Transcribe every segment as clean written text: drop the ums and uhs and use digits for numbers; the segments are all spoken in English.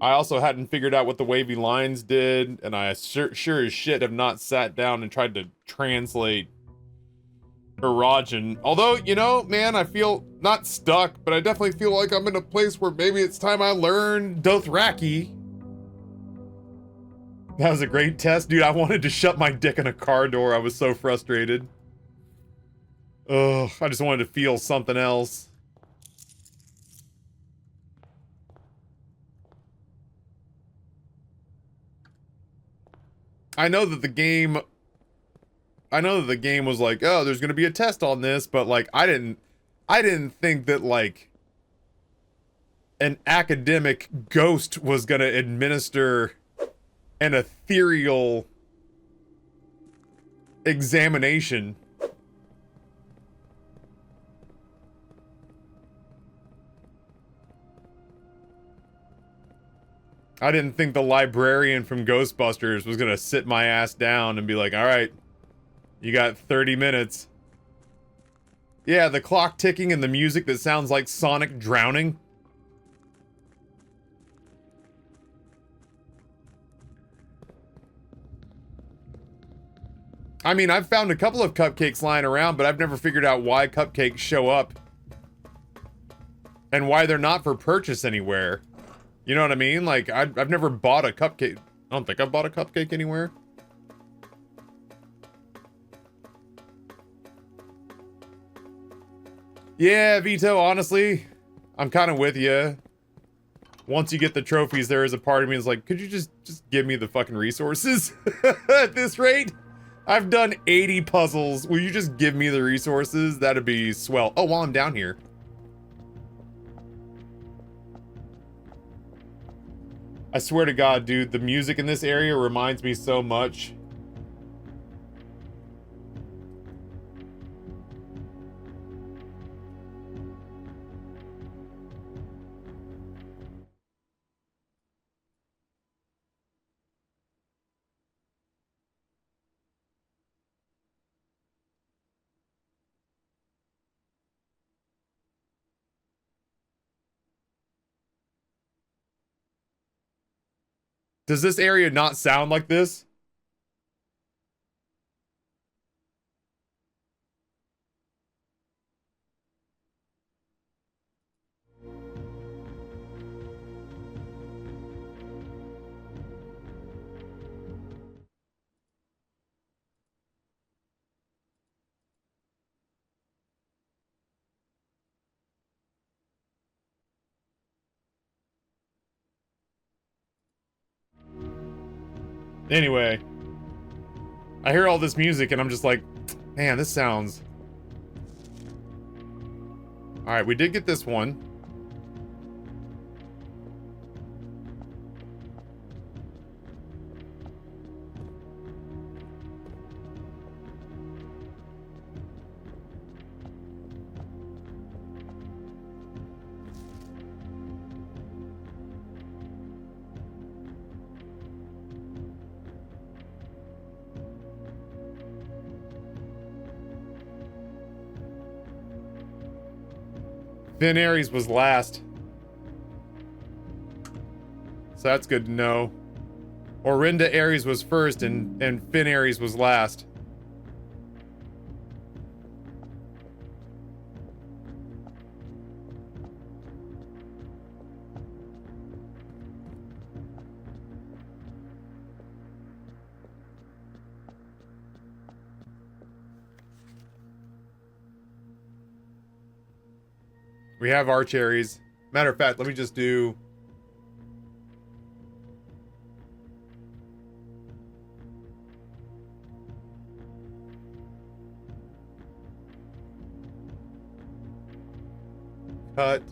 I also hadn't figured out what the wavy lines did, and I sure as shit have not sat down and tried to translate Erajan. Although, you know, man, I feel not stuck, but I definitely feel like I'm in a place where maybe it's time I learn Dothraki. That was a great test, dude. I wanted to shut my dick in a car door. I was so frustrated. Ugh, I just wanted to feel something else. I know that the game was like, oh, there's gonna be a test on this, but like I didn't think that like an academic ghost was gonna administer an ethereal examination. I didn't think the librarian from Ghostbusters was gonna sit my ass down and be like, all right, you got 30 minutes. Yeah, the clock ticking and the music that sounds like Sonic drowning. I mean, I've found a couple of cupcakes lying around, but I've never figured out why cupcakes show up. And why they're not for purchase anywhere. You know what I mean? Like, I've never bought a cupcake. I don't think I've bought a cupcake anywhere. Yeah, Vito, honestly, I'm kind of with you. Once you get the trophies, there is a part of me that's like, could you just give me the fucking resources? At this rate, I've done 80 puzzles. Will you just give me the resources? That'd be swell. Oh, while I'm down here. I swear to God, dude, the music in this area reminds me so much. Does this area not sound like this? Anyway, I hear all this music and I'm just like, man, this sounds... Alright, we did get this one. Finn Ares was last. So that's good to know. Orinda Ares was first and Finn Ares was last. We have our cherries. Matter of fact, let me just do... Cut.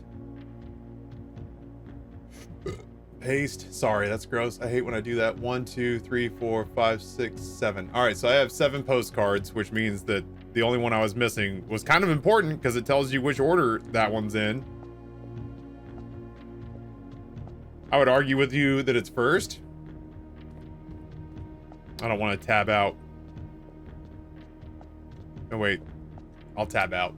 Paste. Sorry, that's gross. I hate when I do that. 1, 2, 3, 4, 5, 6, 7. Alright, so I have 7 postcards, which means that the only one I was missing was kind of important because it tells you which order that one's in. I would argue with you that it's first. I don't want to tab out. No, wait. I'll tab out.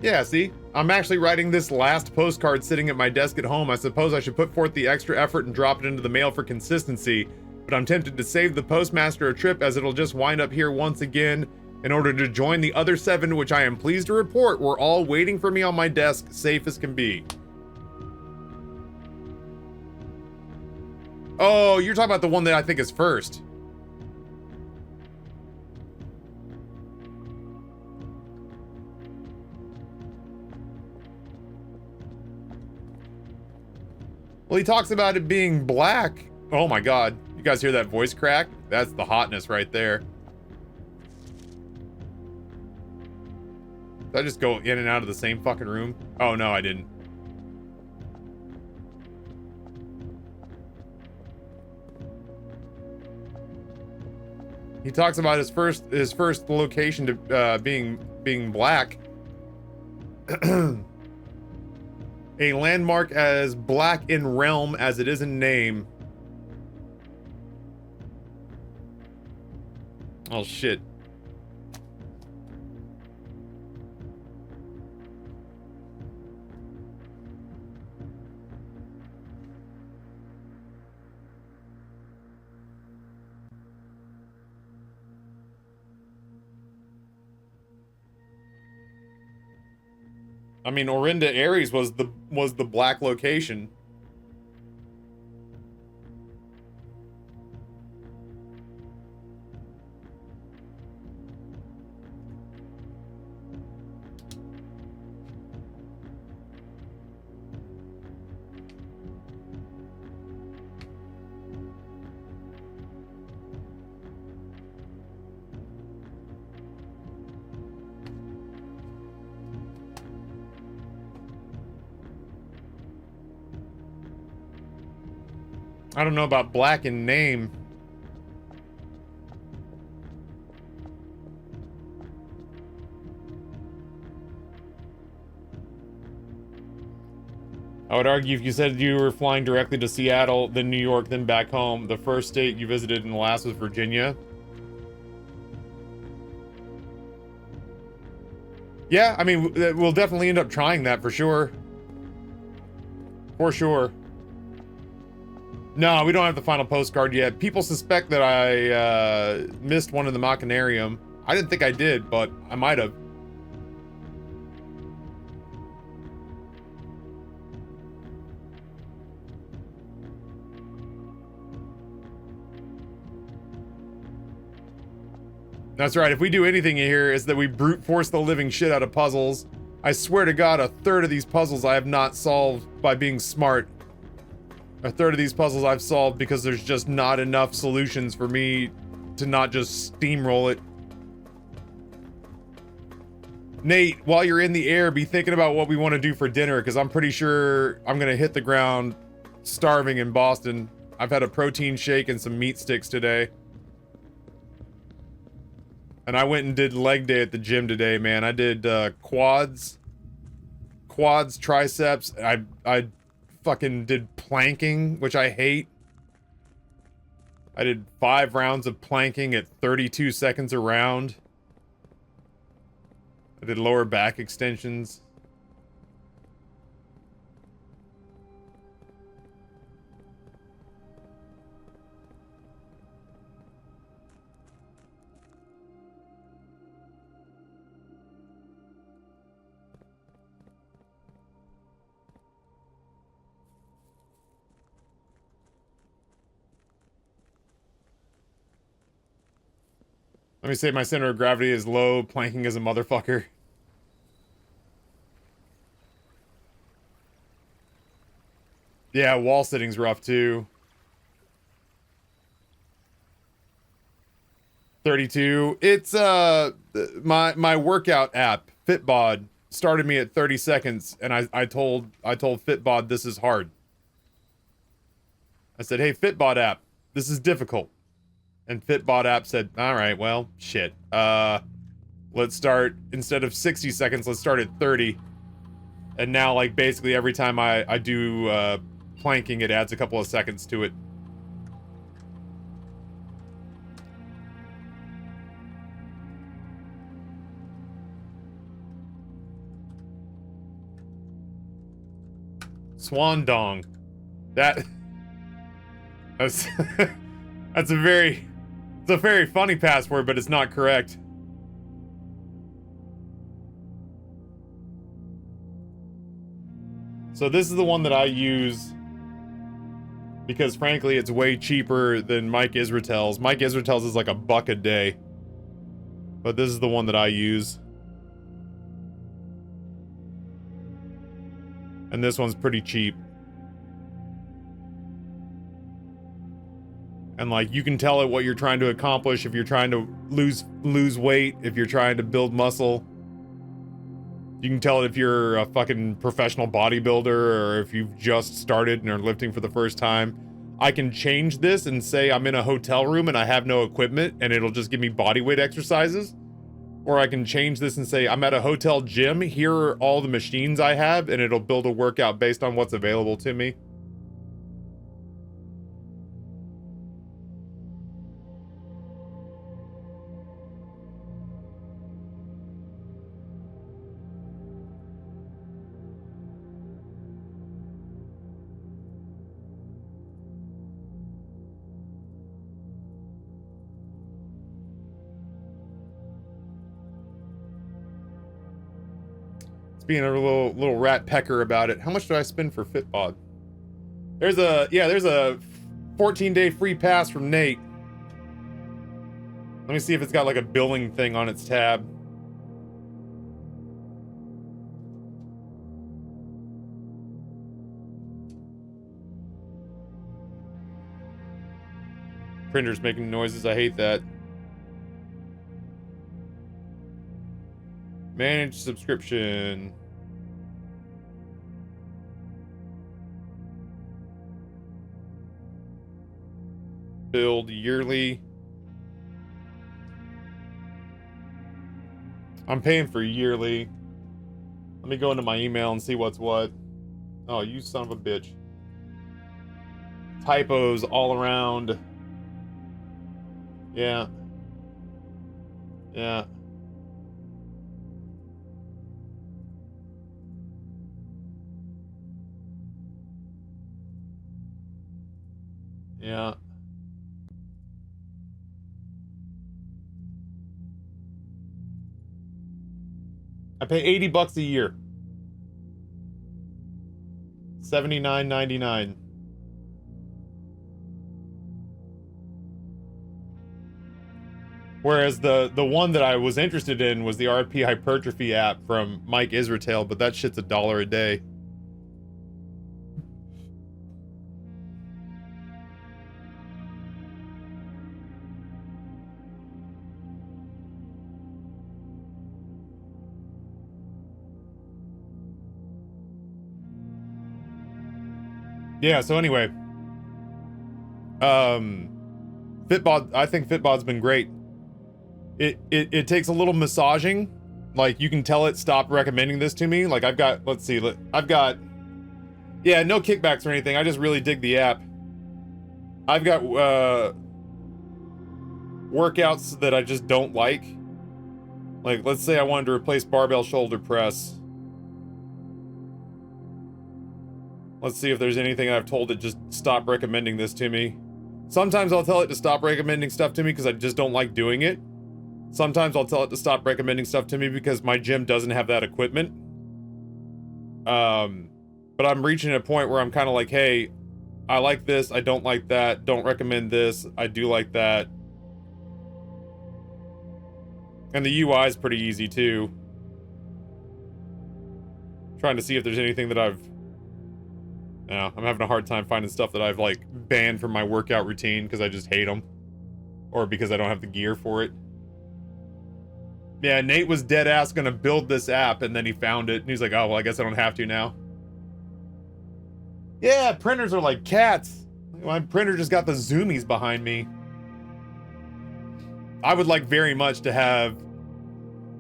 Yeah, see? I'm actually writing this last postcard sitting at my desk at home. I suppose I should put forth the extra effort and drop it into the mail for consistency, but I'm tempted to save the postmaster a trip as it'll just wind up here once again in order to join the other 7, which I am pleased to report were all waiting for me on my desk, safe as can be. Oh, you're talking about the one that I think is first. Well, he talks about it being black. Oh my god. You guys hear that voice crack? That's the hotness right there. Did I just go in and out of the same fucking room? Oh no, I didn't. He talks about his first location to being black. A landmark as black in realm as it is in name. Oh shit. I mean, Orinda Aries was the black location. I don't know about black in name. I would argue if you said you were flying directly to Seattle, then New York, then back home, the first state you visited in the last was Virginia. Yeah, I mean, we'll definitely end up trying that for sure. For sure. No, we don't have the final postcard yet. People suspect that I missed one in the Machinarium. I didn't think I did, but I might have. That's right, if we do anything here, is that we brute force the living shit out of puzzles. I swear to God, a third of these puzzles I have not solved by being smart. A third of these puzzles I've solved because there's just not enough solutions for me to not just steamroll it. Nate, while you're in the air, be thinking about what we want to do for dinner, because I'm pretty sure I'm going to hit the ground starving in Boston. I've had a protein shake and some meat sticks today. And I went and did leg day at the gym today, man. I did quads, triceps. I fucking did planking, which I hate. I did 5 rounds of planking at 32 seconds a round. I did lower back extensions. Let me say my center of gravity is low, planking is a motherfucker. Yeah, wall sitting's rough too. 32. It's my workout app, Fitbod, started me at 30 seconds, and I told Fitbod this is hard. I said, "Hey Fitbod app, this is difficult." And Fitbod app said, "All right, well, shit. Let's start, instead of 60 seconds, let's start at 30." And now, like, basically every time I do planking, it adds a couple of seconds to it. Swan dong. That's that's a very funny password, but it's not correct. So this is the one that I use because frankly it's way cheaper than Mike Israel's. Mike Israel's is like $1 a day. But this is the one that I use. And this one's pretty cheap. And like you can tell it what you're trying to accomplish, if you're trying to lose weight, if you're trying to build muscle. You can tell it if you're a fucking professional bodybuilder or if you've just started and are lifting for the first time. I can change this and say I'm in a hotel room and I have no equipment and it'll just give me body weight exercises. Or I can change this and say I'm at a hotel gym, here are all the machines I have, and it'll build a workout based on what's available to me. Being a little rat pecker about it. How much do I spend for Fitbod? There's a 14-day free pass from Nate. Let me see if it's got like a billing thing on its tab. Printer's making noises, I hate that. Manage subscription. Build yearly. I'm paying for yearly. Let me go into my email and see what's what. Oh, you son of a bitch. Typos all around. Yeah. Yeah. Yeah. I pay $80 a year. $79.99. Whereas the one that I was interested in was the RP hypertrophy app from Mike Israel, but that shit's $1 a day. Yeah, so anyway. Fitbod, I think Fitbod's been great. It takes a little massaging. Like, you can tell it stop recommending this to me. Like, I've got, let's see, I've got, yeah, no kickbacks or anything. I just really dig the app. I've got, workouts that I just don't like. Like, let's say I wanted to replace barbell shoulder press. Let's see if there's anything I've told it just stop recommending this to me. Sometimes I'll tell it to stop recommending stuff to me because I just don't like doing it. Sometimes I'll tell it to stop recommending stuff to me because my gym doesn't have that equipment. But I'm reaching a point where I'm kind of like, hey, I like this, I don't like that, don't recommend this, I do like that. And the UI is pretty easy too. Trying to see if there's anything that I've... No, I'm having a hard time finding stuff that I've like banned from my workout routine because I just hate them. Or because I don't have the gear for it. Yeah, Nate was dead ass gonna build this app and then he found it and he's like, oh, well, I guess I don't have to now. Yeah, printers are like cats. My printer just got the zoomies behind me. I would like very much to have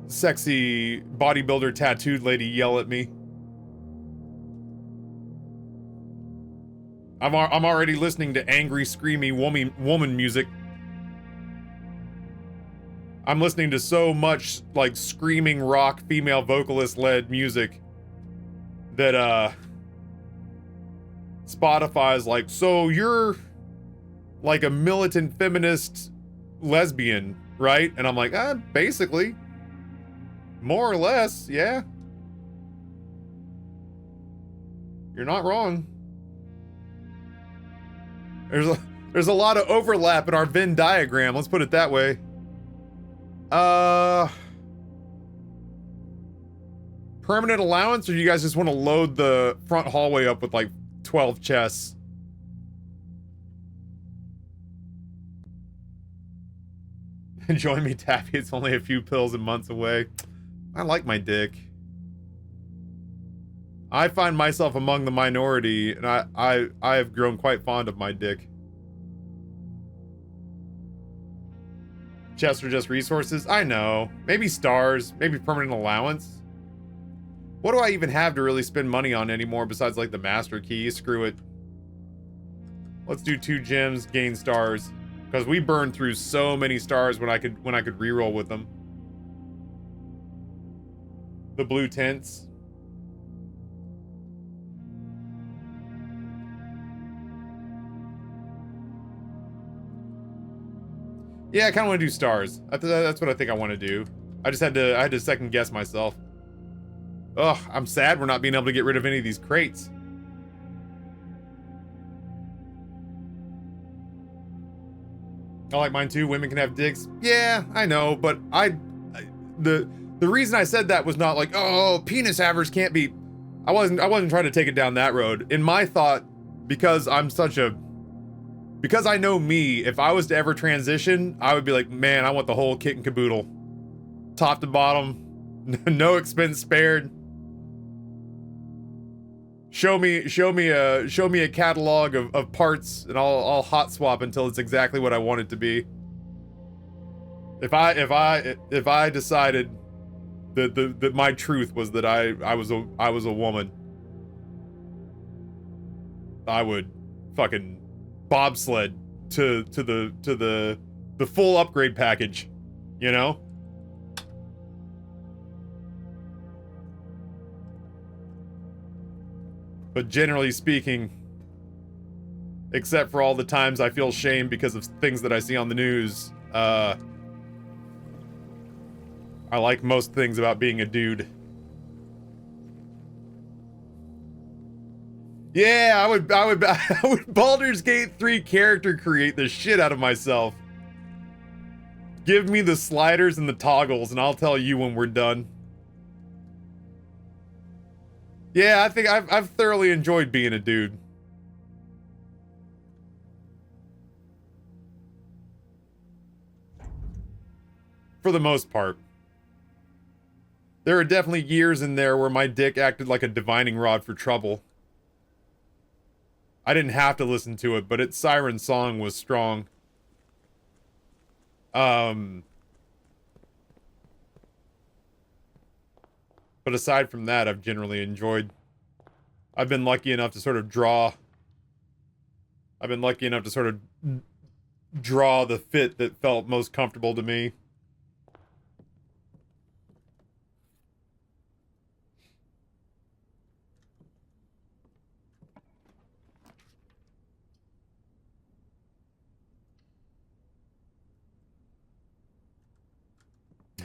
sexy bodybuilder tattooed lady yell at me. I'm already listening to angry, screamy woman music. I'm listening to so much like screaming rock female vocalist led music that Spotify's like, so you're like a militant feminist lesbian, right? And I'm like, basically. More or less, yeah. You're not wrong. There's a lot of overlap in our Venn diagram, let's put it that way. Permanent allowance, or do you guys just want to load the front hallway up with like 12 chests? Join me, Taffy. It's only a few pills and months away. I like my dick. I find myself among the minority, and I have grown quite fond of my dick. Chests are just resources? I know. Maybe stars, maybe permanent allowance. What do I even have to really spend money on anymore besides like the master key? Screw it. Let's do 2 gems, gain stars. Because we burned through so many stars when I could reroll with them. The blue tints. Yeah, I kind of want to do stars. That's what I think I want to do. I had to second guess myself. Ugh, I'm sad we're not being able to get rid of any of these crates. I like mine too. Women can have dicks. Yeah, I know, but the reason I said that was not like, oh, penis havers can't be. I wasn't trying to take it down that road. In my thought, because I know me, if I was to ever transition, I would be like, man, I want the whole kit and caboodle, top to bottom, no expense spared. Show me a catalog of parts, and I'll hot swap until it's exactly what I want it to be. If I decided that my truth was that I was a woman, I would fucking bobsled to the full upgrade package, you know? But generally speaking, except for all the times I feel shame because of things that I see on the news, I like most things about being a dude. Yeah, I would Baldur's Gate 3 character create the shit out of myself. Give me the sliders and the toggles, and I'll tell you when we're done. Yeah, I think I've thoroughly enjoyed being a dude. For the most part. There are definitely years in there where my dick acted like a divining rod for trouble. I didn't have to listen to it, but its siren song was strong. But aside from that, I've generally enjoyed. I've been lucky enough to sort of draw. I've been lucky enough to sort of draw the fit that felt most comfortable to me.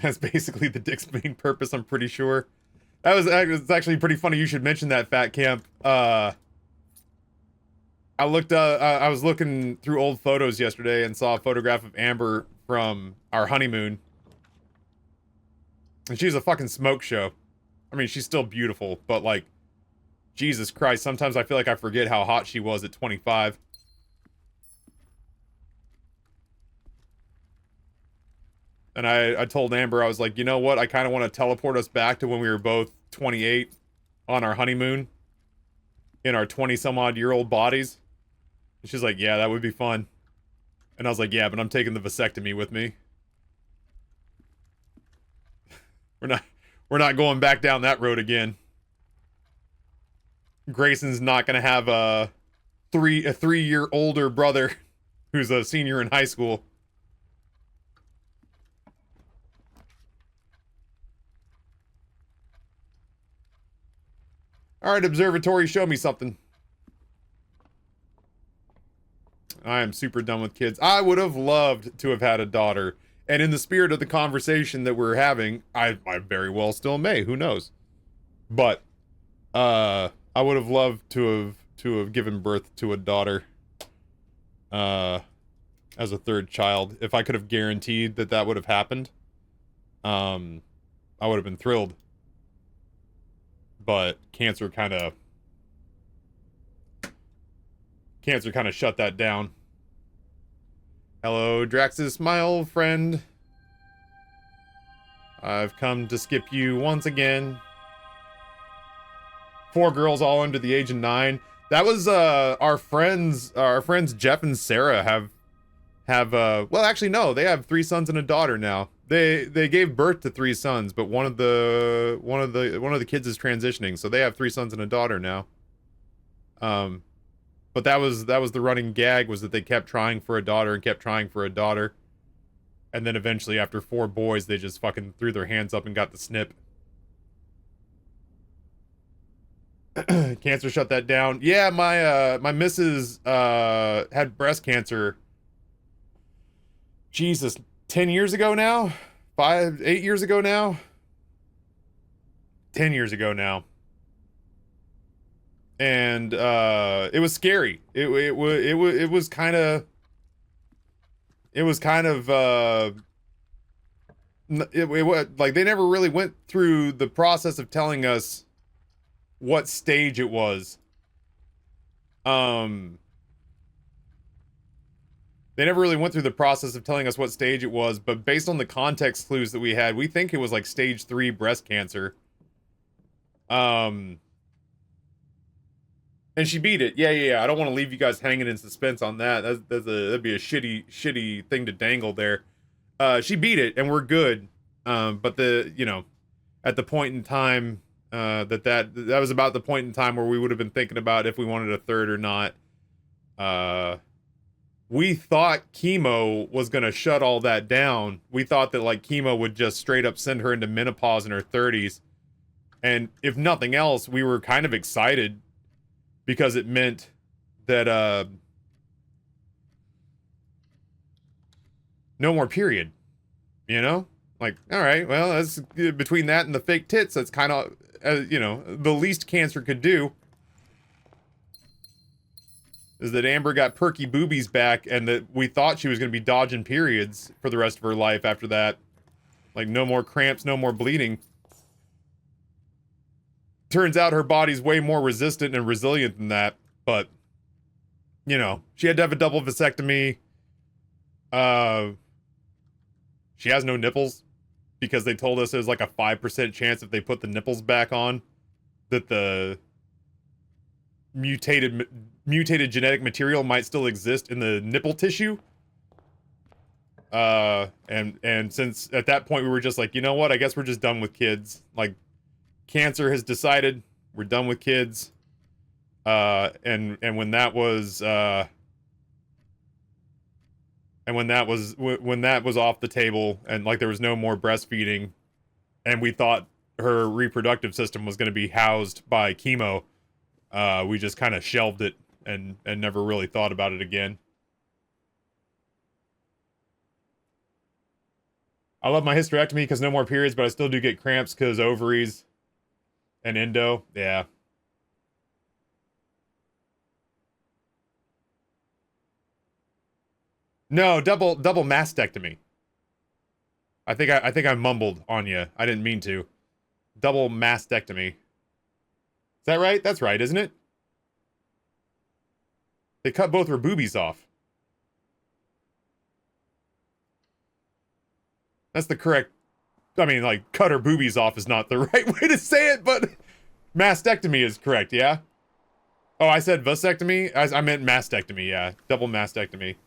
That's basically the dick's main purpose, I'm pretty sure. It's actually pretty funny you should mention that, Fat Camp. I was looking through old photos yesterday and saw a photograph of Amber from our honeymoon. And she's a fucking smoke show. I mean, she's still beautiful, but like, Jesus Christ, sometimes I feel like I forget how hot she was at 25. And I told Amber, I was like, you know what? I kind of want to teleport us back to when we were both 28 on our honeymoon in our 20-some-odd-year-old bodies. And she's like, yeah, that would be fun. And I was like, yeah, but I'm taking the vasectomy with me. We're not going back down that road again. Grayson's not gonna have a 3-year older brother who's a senior in high school. All right, observatory, show me something. I am super done with kids. I would have loved to have had a daughter. And in the spirit of the conversation that we're having, I very well still may. Who knows? But I would have loved to have given birth to a daughter as a third child. If I could have guaranteed that that would have happened, I would have been thrilled. But cancer kind of shut that down. Hello, Draxus, my old friend. I've come to skip you once again. 4 girls all under the age of 9. That was our friends Jeff and Sarah have well, actually no, they have 3 sons and a daughter now. They gave birth to 3 sons, but one of the kids is transitioning, so they have 3 sons and a daughter now. But that was the running gag, was that they kept trying for a daughter and kept trying for a daughter. And then eventually, after 4 boys, they just fucking threw their hands up and got the snip. Cancer shut that down. Yeah, my missus had breast cancer. Jesus, 10 years ago now? 8 years ago now? 10 years ago now. And it was scary. It was kind of like they never really went through the process of telling us what stage it was. They never really went through the process of telling us what stage it was, but based on the context clues that we had, we think it was like stage 3 breast cancer. And she beat it. Yeah. I don't want to leave you guys hanging in suspense on that. That'd be a shitty thing to dangle there. She beat it, and we're good. But at the point in time, that was about the point in time where we would have been thinking about if we wanted a third or not. We thought chemo was going to shut all that down. We thought that like chemo would just straight up send her into menopause in her 30s. And if nothing else, we were kind of excited because it meant that no more period. You know? Like, all right, well, that's between that and the fake tits, that's kind of the least cancer could do. Is that Amber got perky boobies back, and that we thought she was going to be dodging periods for the rest of her life after that. Like, no more cramps, no more bleeding. Turns out her body's way more resistant and resilient than that, but, she had to have a double vasectomy. She has no nipples, because they told us it was like a 5% chance if they put the nipples back on, that the mutated genetic material might still exist in the nipple tissue. And since at that point we were just like, you know what, I guess we're just done with kids. Like, cancer has decided we're done with kids. And when that was off the table, and like there was no more breastfeeding, and we thought her reproductive system was going to be housed by chemo, we just kind of shelved it and never really thought about it again. I love my hysterectomy because no more periods, but I still do get cramps because ovaries and endo. Yeah. No, double mastectomy. I think I mumbled on you. I didn't mean to. Double mastectomy. Is that right? That's right, isn't it? They cut both her boobies off. That's the correct... I mean, like, cut her boobies off is not the right way to say it, but... Mastectomy is correct, yeah? Oh, I said vasectomy? I meant mastectomy, yeah. Double mastectomy.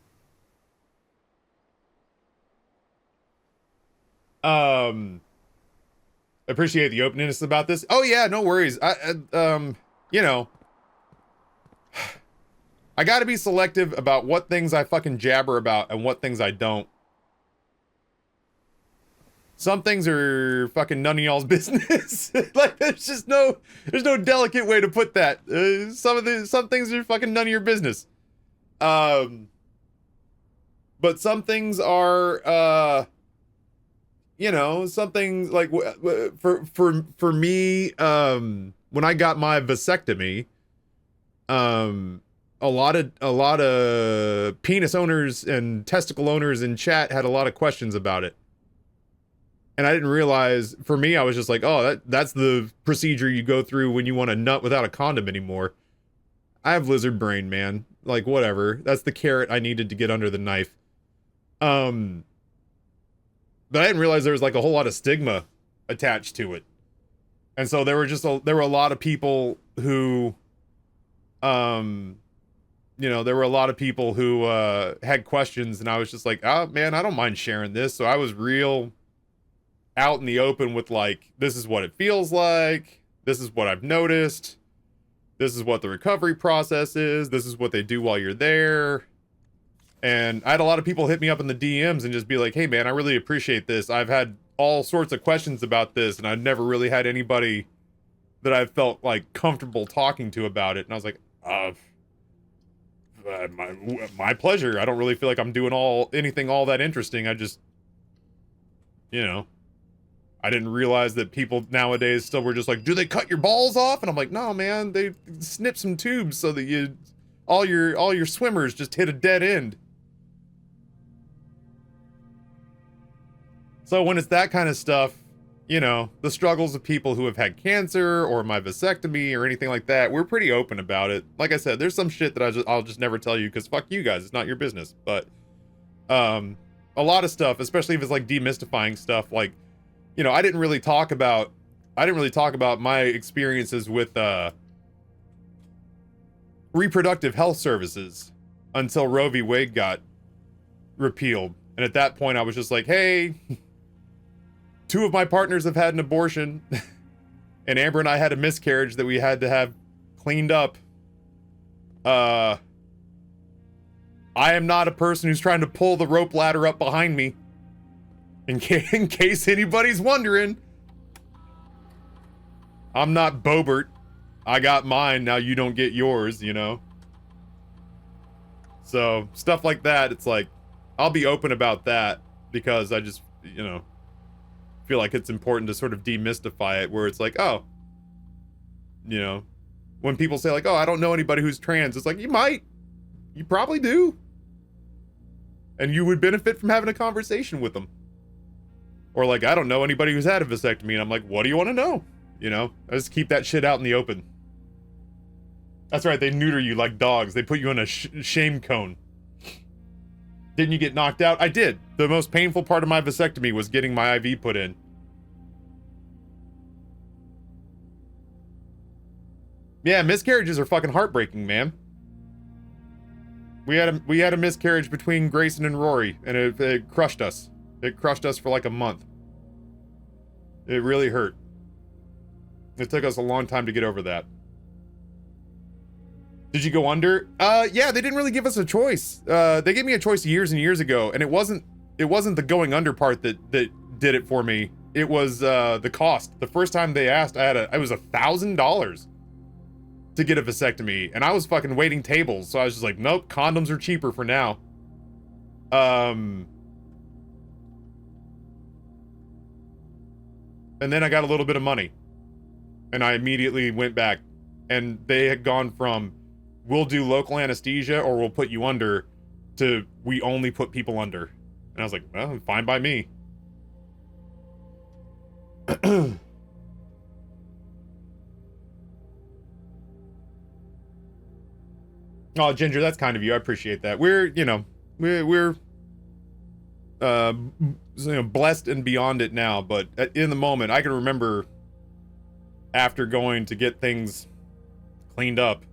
Appreciate the openness about this. Oh, yeah, no worries. I gotta be selective about what things I fucking jabber about and what things I don't. Some things are fucking none of y'all's business. Like, there's no delicate way to put that. Some things are fucking none of your business. But some things are, you know, something like for me, when I got my vasectomy, a lot of penis owners and testicle owners in chat had a lot of questions about it. And I didn't realize, for me, I was just like, oh, that's the procedure you go through when you want to nut without a condom anymore. I have lizard brain, man. Like, whatever. That's the carrot I needed to get under the knife. But I didn't realize there was like a whole lot of stigma attached to it. And so there were a lot of people who, you know, there were a lot of people who had questions, and I was just like, oh man, I don't mind sharing this. So I was real out in the open with like, this is what it feels like. This is what I've noticed. This is what the recovery process is. This is what they do while you're there. And I had a lot of people hit me up in the DMs and just be like, hey man, I really appreciate this. I've had all sorts of questions about this, and I've never really had anybody that I felt like comfortable talking to about it. And I was like, my pleasure. I don't really feel like I'm doing anything all that interesting. I just, you know, I didn't realize that people nowadays still were just like, do they cut your balls off? And I'm like, no, man, they snip some tubes so that all your swimmers just hit a dead end. So when it's that kind of stuff, you know, the struggles of people who have had cancer or my vasectomy or anything like that, we're pretty open about it. Like I said, there's some shit that I'll just never tell you because fuck you guys, it's not your business. But a lot of stuff, especially if it's like demystifying stuff, like, you know, I didn't really talk about my experiences with reproductive health services until Roe v. Wade got repealed. And at that point I was just like, hey, 2 of my partners have had an abortion, and Amber and I had a miscarriage that we had to have cleaned up. I am not a person who's trying to pull the rope ladder up behind me. In case anybody's wondering. I'm not Bobert. I got mine, now you don't get yours, you know? So, stuff like that, it's like, I'll be open about that, because I just, you know, feel like it's important to sort of demystify it, where it's like, oh, you know, when people say like, oh, I don't know anybody who's trans, it's like, you probably do, and you would benefit from having a conversation with them. Or like, I don't know anybody who's had a vasectomy, and I'm like, what do you want to know? You know, I just keep that shit out in the open. That's right, they neuter you like dogs. They put you in a shame cone. Didn't you get knocked out? I did. The most painful part of my vasectomy was getting my IV put in. Yeah, miscarriages are fucking heartbreaking, man. We had a miscarriage between Grayson and Rory, and it crushed us. It crushed us for like a month. It really hurt. It took us a long time to get over that. Did you go under? Yeah, they didn't really give us a choice. They gave me a choice years and years ago, and it wasn't the going under part that did it for me. It was the cost. The first time they asked, it was $1,000 to get a vasectomy, and I was fucking waiting tables, so I was just like, nope, condoms are cheaper for now. And then I got a little bit of money, and I immediately went back, and they had gone from, we'll do local anesthesia or we'll put you under, to we only put people under. And I was like, well, fine by me. Oh, Ginger, that's kind of you. I appreciate that. We're, you know, we're you know, blessed and beyond it now, but in the moment, I can remember after going to get things cleaned up.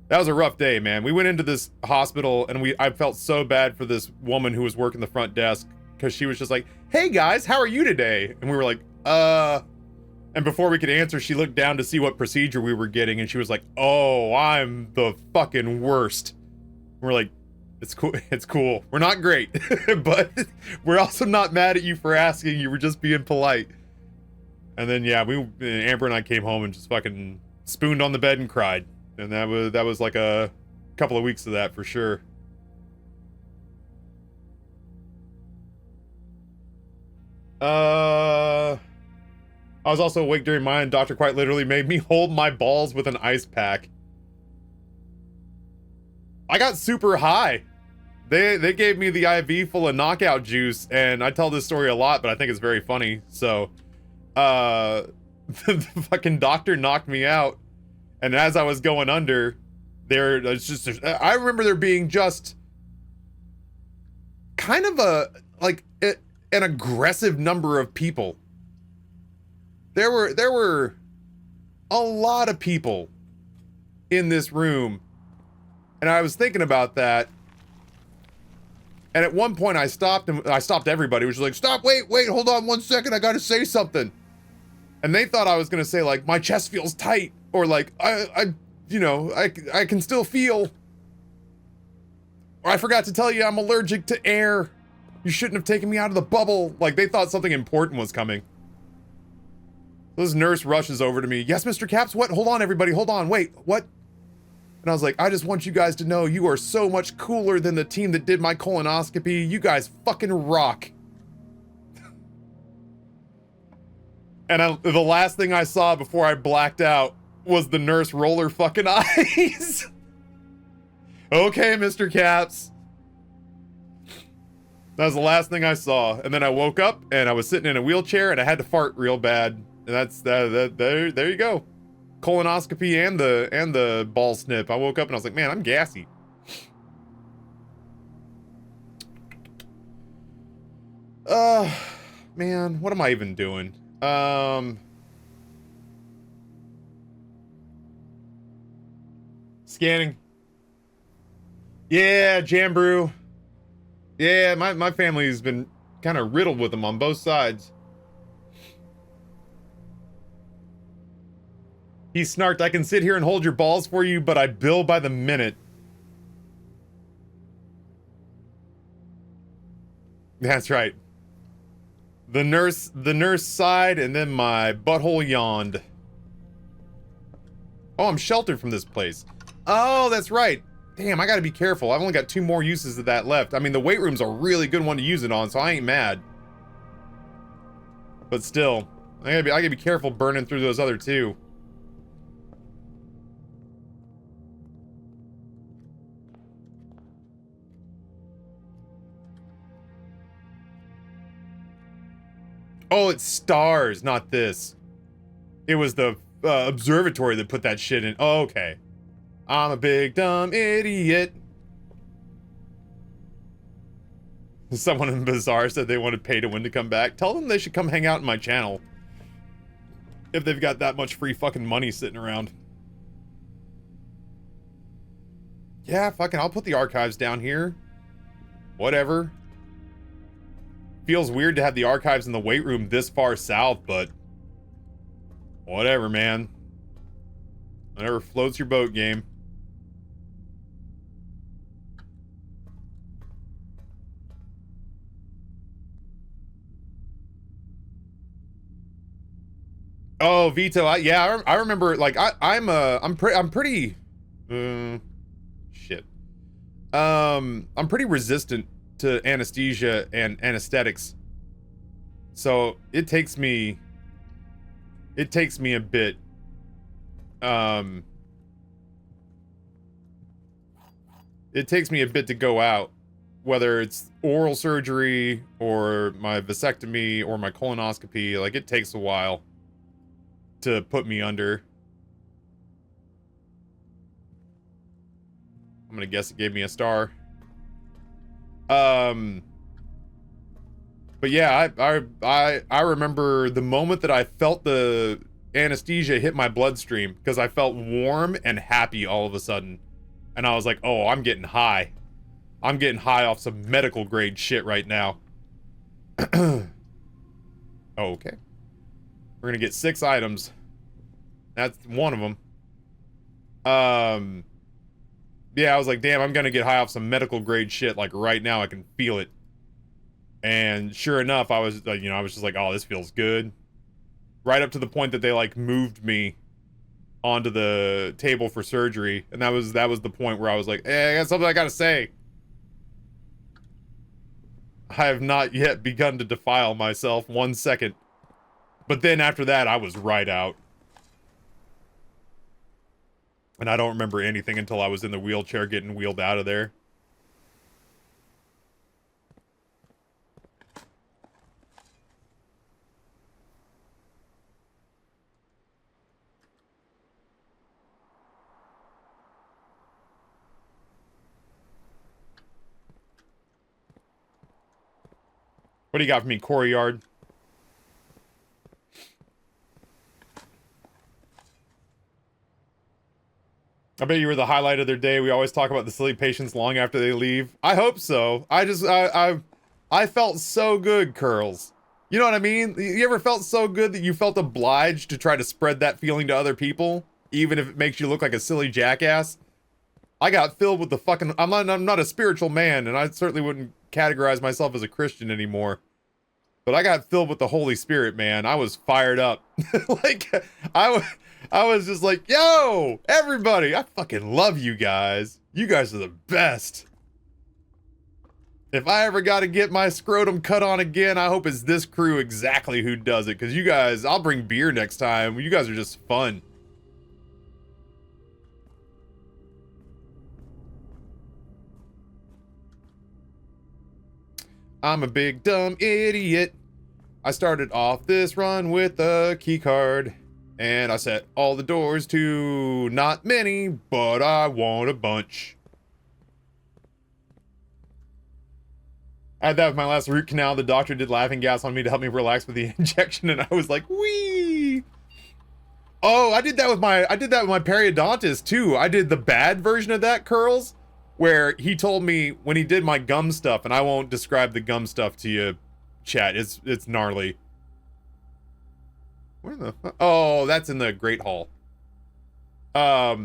That was a rough day, man. We went into this hospital, and I felt so bad for this woman who was working the front desk, because she was just like, hey guys, how are you today? And we were like, and before we could answer, she looked down to see what procedure we were getting, and she was like, oh, I'm the fucking worst. And we're like, it's cool, it's cool. We're not great, but we're also not mad at you for asking. You were just being polite. And then, yeah, Amber and I came home and just fucking spooned on the bed and cried. And that was like a couple of weeks of that for sure. I was also awake during mine. Doctor quite literally made me hold my balls with an ice pack. I got super high. They gave me the IV full of knockout juice, and I tell this story a lot, but I think it's very funny. So, the fucking doctor knocked me out, and as I was going under, I remember there being just kind of an aggressive number of people. There were a lot of people in this room, and I was thinking about that. And at one point I stopped everybody, which was like, stop, wait, hold on 1 second, I gotta say something. And they thought I was gonna say like, my chest feels tight, or like, I can still feel. Or I forgot to tell you I'm allergic to air. You shouldn't have taken me out of the bubble. Like, they thought something important was coming. This nurse rushes over to me. Yes, Mr. Caps, what? Hold on, everybody, hold on, wait, what? And I was like, I just want you guys to know you are so much cooler than the team that did my colonoscopy. You guys fucking rock. And the last thing I saw before I blacked out was the nurse roll her fucking eyes. Okay, Mr. Caps. That was the last thing I saw. And then I woke up and I was sitting in a wheelchair and I had to fart real bad. And that's there you go. Colonoscopy and the ball snip. I woke up and I was like, man, I'm gassy. Man, what am I even doing? Scanning. Yeah, jam brew. Yeah, my family's been kind of riddled with them on both sides. He snarked, I can sit here and hold your balls for you, but I bill by the minute. That's right. The nurse sighed, and then my butthole yawned. Oh, I'm sheltered from this place. Oh, that's right. Damn, I gotta be careful. I've only got 2 more uses of that left. I mean, the weight room's a really good one to use it on, so I ain't mad. But still, I gotta be careful burning through those other 2. Oh, it's stars, not this. It was the observatory that put that shit in. Oh, okay. I'm a big dumb idiot. Someone in Bazaar said they wanted pay to win to come back. Tell them they should come hang out in my channel. If they've got that much free fucking money sitting around. Yeah, fucking, I'll put the archives down here. Whatever. Feels weird to have the archives in the weight room this far south, but whatever, man. Whatever floats your boat, game. Oh, Vito, I remember, like, I'm pretty, shit. I'm pretty resistant to anesthesia and anesthetics. So, it takes me a bit, it takes me a bit to go out, whether it's oral surgery or my vasectomy or my colonoscopy. Like, it takes a while to put me under. I'm gonna guess it gave me a star. But yeah, I remember the moment that I felt the anesthesia hit my bloodstream, because I felt warm and happy all of a sudden. And I was like, oh, I'm getting high. I'm getting high off some medical grade shit right now. Oh, okay. We're gonna get 6 items. That's one of them. Yeah, I was like, damn, I'm gonna get high off some medical grade shit, like, right now. I can feel it. And sure enough, I was, like, I was just like, oh, this feels good. Right up to the point that they, like, moved me onto the table for surgery. And that was the point where I was like, hey, I got something I gotta say. I have not yet begun to defile myself 1 second. But then after that, I was right out. And I don't remember anything until I was in the wheelchair getting wheeled out of there. What do you got for me, Corey Yard? I bet you were the highlight of their day. We always talk about the silly patients long after they leave. I hope so. I felt so good, Curls. You know what I mean? You ever felt so good that you felt obliged to try to spread that feeling to other people, even if it makes you look like a silly jackass? I got filled with the fucking... I'm not a spiritual man, and I certainly wouldn't categorize myself as a Christian anymore. But I got filled with the Holy Spirit, man. I was fired up. Like, I was just like, yo, everybody, I fucking love you guys. You guys are the best. If I ever got to get my scrotum cut on again, I hope it's this crew exactly who does it. Because you guys, I'll bring beer next time. You guys are just fun. I'm a big dumb idiot. I started off this run with a key card, and I set all the doors to not many, but I want a bunch. I had that with my last root canal. The doctor did laughing gas on me to help me relax with the injection, and I was like, wee. Oh, I did that with my periodontist too. I did the bad version of that, Curls, where he told me when he did my gum stuff, and I won't describe the gum stuff to you, chat. It's gnarly. Where the fuck? Oh, that's in the Great Hall. That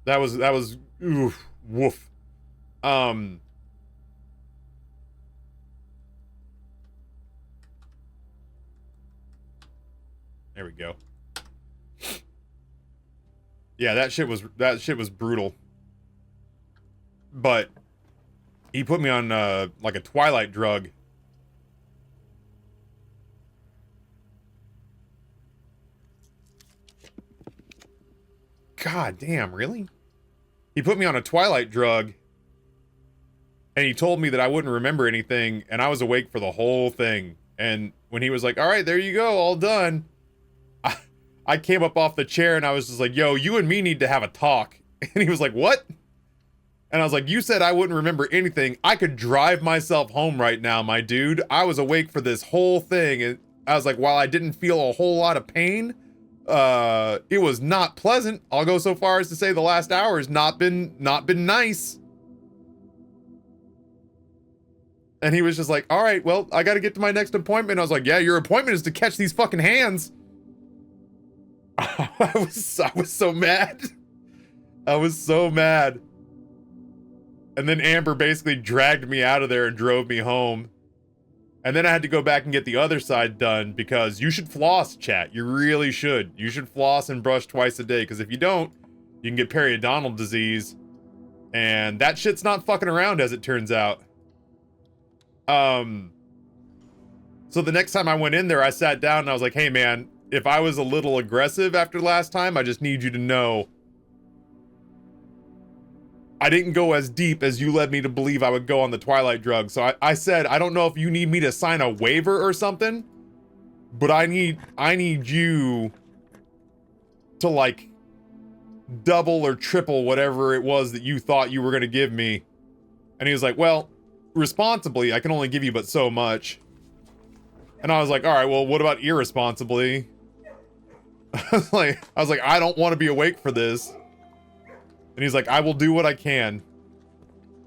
was oof, woof. There we go. Yeah, that shit was brutal. But he put me on like a twilight drug. God damn, really? He put me on a twilight drug, and he told me that I wouldn't remember anything, and I was awake for the whole thing. And when he was like, all right, there you go, all done, I came up off the chair, and I was just like, yo, you and me need to have a talk. And he was like, what? And I was like, you said I wouldn't remember anything. I could drive myself home right now, my dude. I was awake for this whole thing, and I was like, while I didn't feel a whole lot of pain, it was not pleasant. I'll go so far as to say the last hour has not been nice. And he was just like, all right, well, I got to get to my next appointment. I was like, yeah, your appointment is to catch these fucking hands. I was so mad. I was so mad. And then Amber basically dragged me out of there and drove me home. And then I had to go back and get the other side done, because you should floss, chat. You really should. You should floss and brush twice a day, because if you don't, you can get periodontal disease. And that shit's not fucking around, as it turns out. So the next time I went in there, I sat down and I was like, hey man, if I was a little aggressive after last time, I just need you to know I didn't go as deep as you led me to believe I would go on the twilight drug. So I said, I don't know if you need me to sign a waiver or something, but I need you to like double or triple whatever it was that you thought you were going to give me. And he was like, well, responsibly, I can only give you but so much. And I was like, all right, well, what about irresponsibly? I was like, I don't want to be awake for this. And he's like, I will do what I can.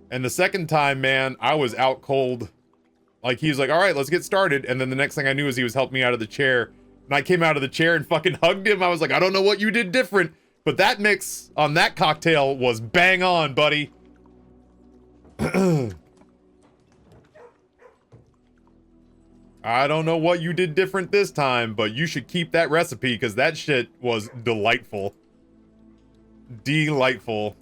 And the second time, man, I was out cold. Like, he was like, all right, let's get started. And then the next thing I knew is he was helping me out of the chair. And I came out of the chair and fucking hugged him. I was like, I don't know what you did different, but that mix on that cocktail was bang on, buddy. I don't know what you did different this time, but you should keep that recipe, because that shit was delightful. Delightful.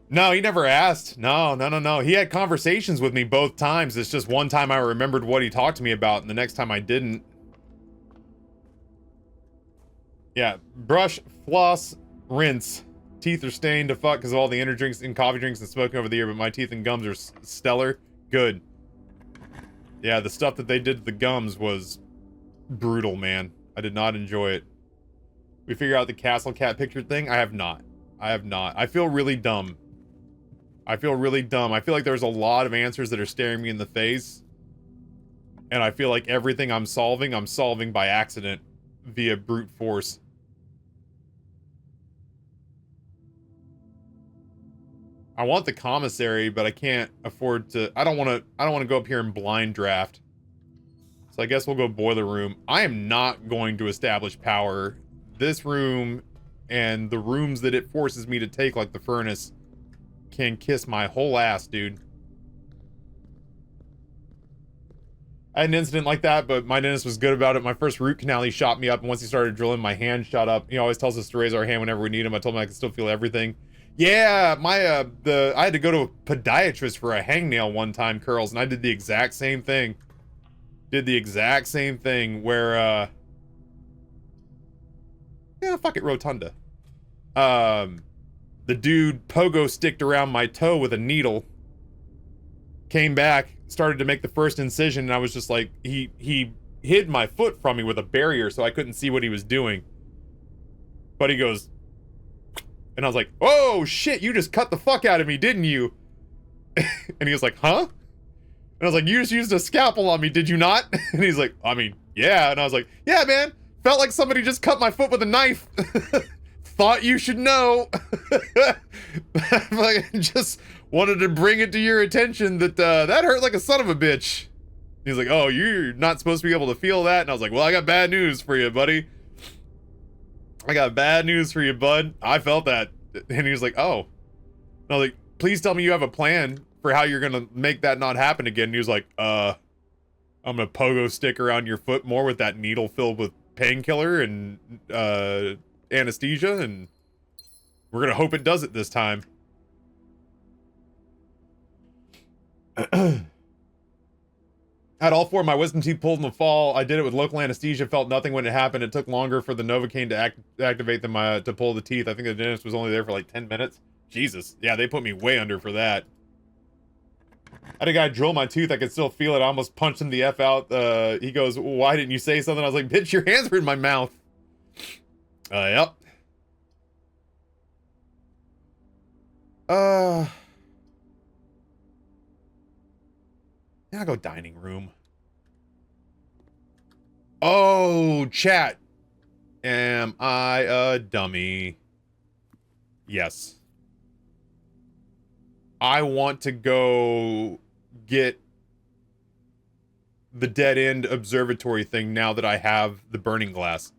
No, he never asked. No, no, no, no. He had conversations with me both times. It's just one time I remembered what he talked to me about, and the next time I didn't. Yeah, brush, floss, rinse. Teeth are stained to fuck because of all the energy drinks and coffee drinks and smoking over the year, but my teeth and gums are stellar. Good. Yeah, the stuff that they did to the gums was brutal, man. I did not enjoy it. We figure out the castle cat picture thing? I have not. I have not. I feel really dumb. I feel really dumb. I feel like there's a lot of answers that are staring me in the face. And I feel like everything I'm solving by accident via brute force. I want the commissary, but I can't afford to. I don't want to go up here and blind draft. So I guess we'll go boiler room. I am not going to establish power. This room and the rooms that it forces me to take, like the furnace, can kiss my whole ass, dude. I had an incident like that, but my dentist was good about it. My first root canal, he shot me up, and once he started drilling, my hand shot up. He always tells us to raise our hand whenever we need him. I told him I can still feel everything. Yeah, I had to go to a podiatrist for a hangnail one time, curls, and I did the exact same thing. Did the exact same thing where, yeah, fuck it, rotunda. The dude pogo sticked around my toe with a needle. Came back, started to make the first incision, and I was just like, he hid my foot from me with a barrier so I couldn't see what he was doing. But he goes, and I was like, oh shit, you just cut the fuck out of me, didn't you? And he was like, huh? And I was like, you just used a scalpel on me, did you not? And he's like, I mean, yeah. And I was like, yeah, man, felt like somebody just cut my foot with a knife. Thought you should know. I just wanted to bring it to your attention that that hurt like a son of a bitch. He's like, oh, you're not supposed to be able to feel that. And I was like, well, I got bad news for you, buddy. I got bad news for you, bud. I felt that. And he was like, oh. And I was like, please tell me you have a plan for how you're gonna make that not happen again. And he was like, I'm gonna pogo stick around your foot more with that needle filled with painkiller and anesthesia, and we're gonna hope it does it this time. Had all four of my wisdom teeth pulled in the fall. I did it with local anesthesia, felt nothing when it happened. It took longer for the Novocaine to activate them to pull the teeth. I think the dentist was only there for like 10 minutes. Jesus. Yeah, they put me way under for that. I had a guy drill my tooth. I could still feel it. I almost punched him the F out. He goes, why didn't you say something? I was like, bitch, your hands were in my mouth. Yep. I'll go dining room. Oh, chat. Am I a dummy? Yes. I want to go get the dead end observatory thing now that I have the burning glass.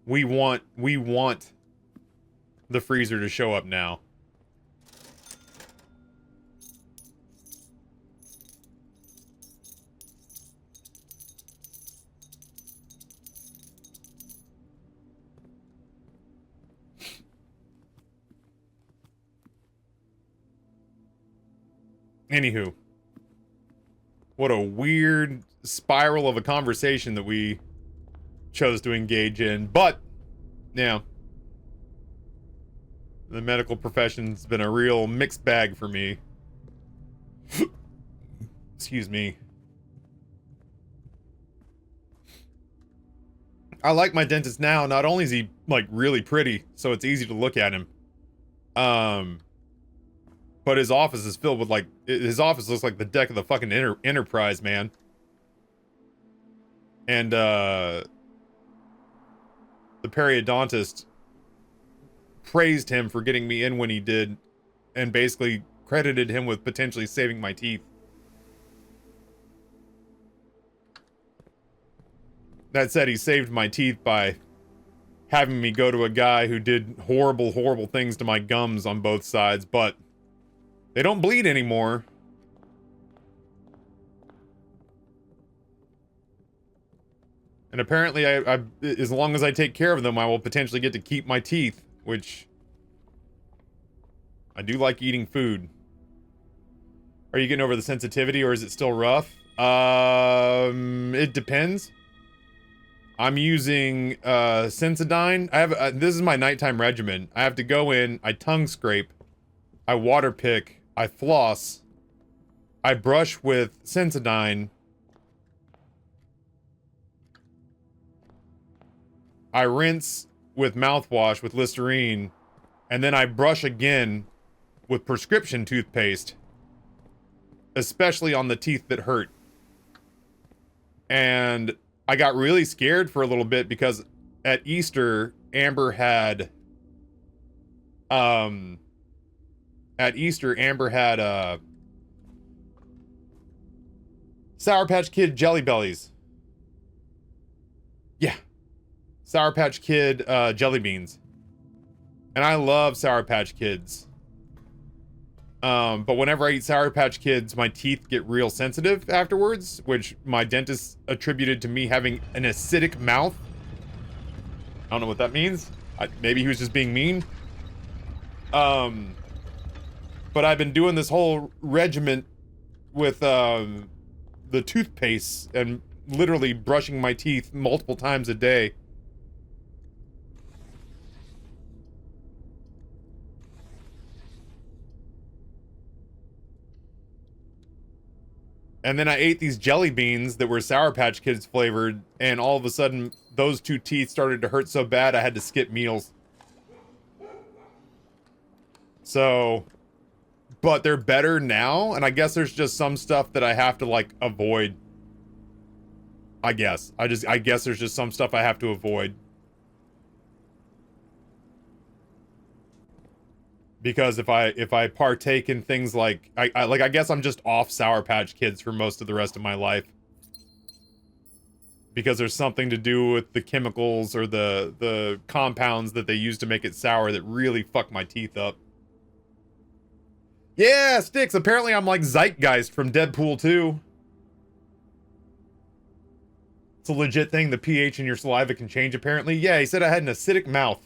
We want the freezer to show up now. Anywho, what a weird spiral of a conversation that we chose to engage in, but yeah, the medical profession's been a real mixed bag for me. Excuse me. I like my dentist now. Not only is he like really pretty, so it's easy to look at him, but his office is filled with like, his office looks like the deck of the fucking Enterprise, man. And the periodontist praised him for getting me in when he did, and basically credited him with potentially saving my teeth. That said, he saved my teeth by having me go to a guy who did horrible, horrible things to my gums on both sides, but they don't bleed anymore. And apparently, as long as I take care of them, I will potentially get to keep my teeth, which I do like eating food. Are you getting over the sensitivity, or is it still rough? It depends. I'm using Sensodyne. I have this is my nighttime regimen. I have to go in, I tongue scrape, I water pick, I floss, I brush with Sensodyne, I rinse with mouthwash with Listerine, and then I brush again with prescription toothpaste, especially on the teeth that hurt. And I got really scared for a little bit because at Easter, Amber had Sour Patch Kid Jelly Bellies. Yeah. Sour Patch Kid jelly beans. And I love Sour Patch Kids. But whenever I eat Sour Patch Kids, my teeth get real sensitive afterwards, which my dentist attributed to me having an acidic mouth. I don't know what that means. Maybe he was just being mean. But I've been doing this whole regimen with the toothpaste and literally brushing my teeth multiple times a day. And then I ate these jelly beans that were Sour Patch Kids flavored, and all of a sudden, those two teeth started to hurt so bad I had to skip meals. So, but they're better now, and I guess there's just some stuff that I have to, like, avoid. I guess. I guess there's just some stuff I have to avoid. Because if I partake in things like I guess I'm just off Sour Patch Kids for most of the rest of my life. Because there's something to do with the chemicals or the compounds that they use to make it sour that really fuck my teeth up. Yeah, Sticks, apparently I'm like Zeitgeist from Deadpool 2. It's a legit thing, the pH in your saliva can change apparently. Yeah, he said I had an acidic mouth.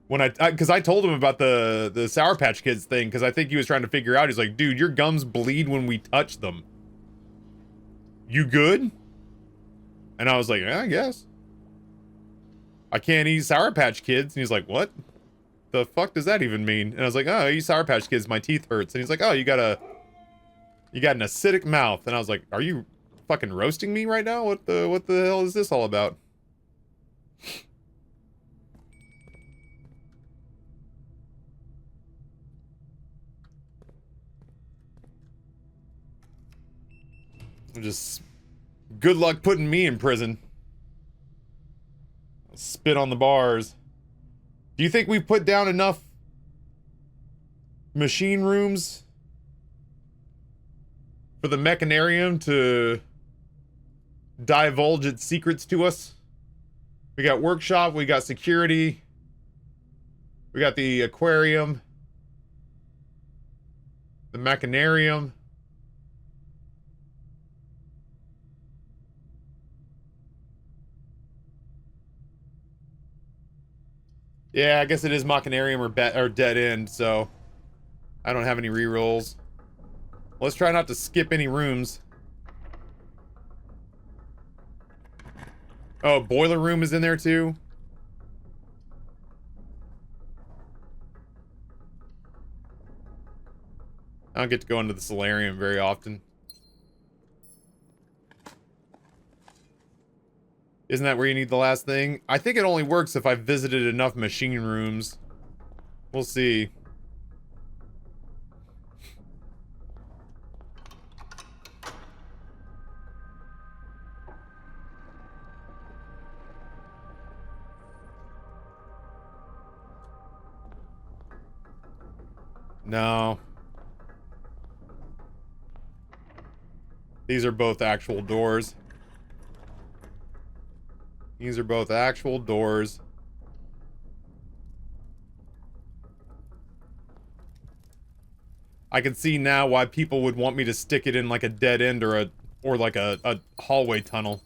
When because I told him about the Sour Patch Kids thing, because I think he was trying to figure out, he's like, dude, your gums bleed when we touch them. You good? And I was like, yeah, I guess. I can't eat Sour Patch Kids. And he's like, what? The fuck does that even mean? And I was like, oh, I eat Sour Patch Kids, my teeth hurts. And he's like, oh, you got an acidic mouth. And I was like, are you fucking roasting me right now? What the hell is this all about? Just good luck putting me in prison. I'll spit on the bars. Do you think we put down enough machine rooms for the mechanarium to divulge its secrets to us? We got workshop, we got security, we got the aquarium, the mechanarium. Yeah, I guess it is Machinarium or Dead End, so I don't have any rerolls. Let's try not to skip any rooms. Oh, Boiler Room is in there too? I don't get to go into the solarium very often. Isn't that where you need the last thing? I think it only works if I've visited enough machine rooms. We'll see. No. These are both actual doors. These are both actual doors. I can see now why people would want me to stick it in like a dead end or like a hallway tunnel.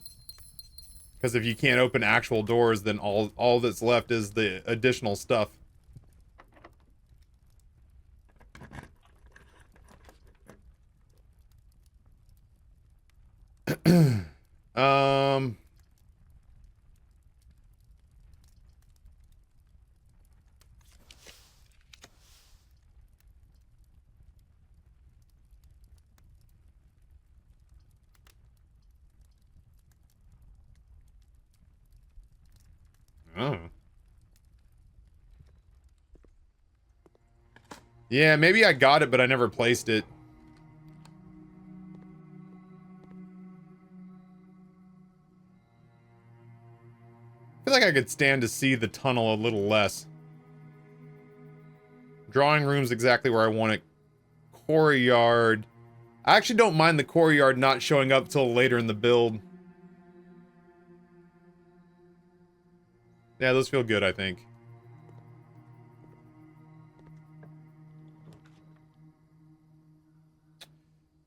Because if you can't open actual doors, then all that's left is the additional stuff. um... Oh. Yeah, maybe I got it, but I never placed it. I feel like I could stand to see the tunnel a little less. Drawing room's exactly where I want it. Courtyard. I actually don't mind the courtyard not showing up till later in the build. Yeah, those feel good, I think.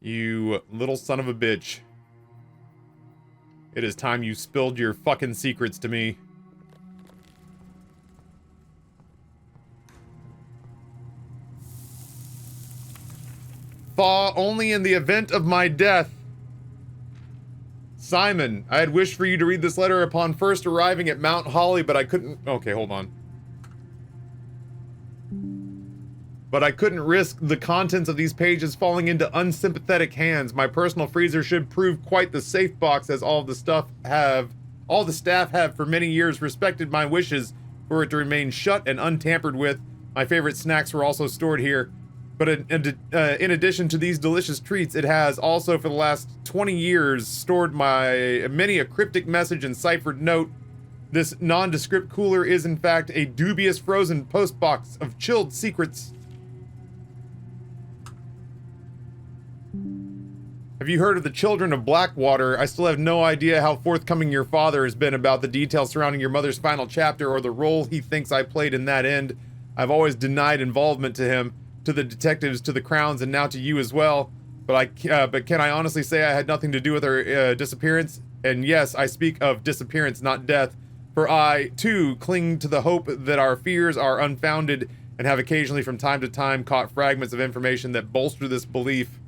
You little son of a bitch. It is time you spilled your fucking secrets to me. Thaw only in the event of my death. Simon, I had wished for you to read this letter upon first arriving at Mount Holly, but I couldn't... Okay, hold on. But I couldn't risk the contents of these pages falling into unsympathetic hands. My personal freezer should prove quite the safe box, as all the staff have for many years respected my wishes for it to remain shut and untampered with. My favorite snacks were also stored here. But in addition to these delicious treats, it has also for the last 20 years stored many a cryptic message and ciphered note. This nondescript cooler is in fact a dubious frozen postbox of chilled secrets. Have you heard of the Children of Blackwater? I still have no idea how forthcoming your father has been about the details surrounding your mother's final chapter or the role he thinks I played in that end. I've always denied involvement to him, to the detectives, to the Crowns, and now to you as well. But can I honestly say I had nothing to do with her disappearance? And yes, I speak of disappearance, not death. For I, too, cling to the hope that our fears are unfounded and have occasionally from time to time caught fragments of information that bolster this belief.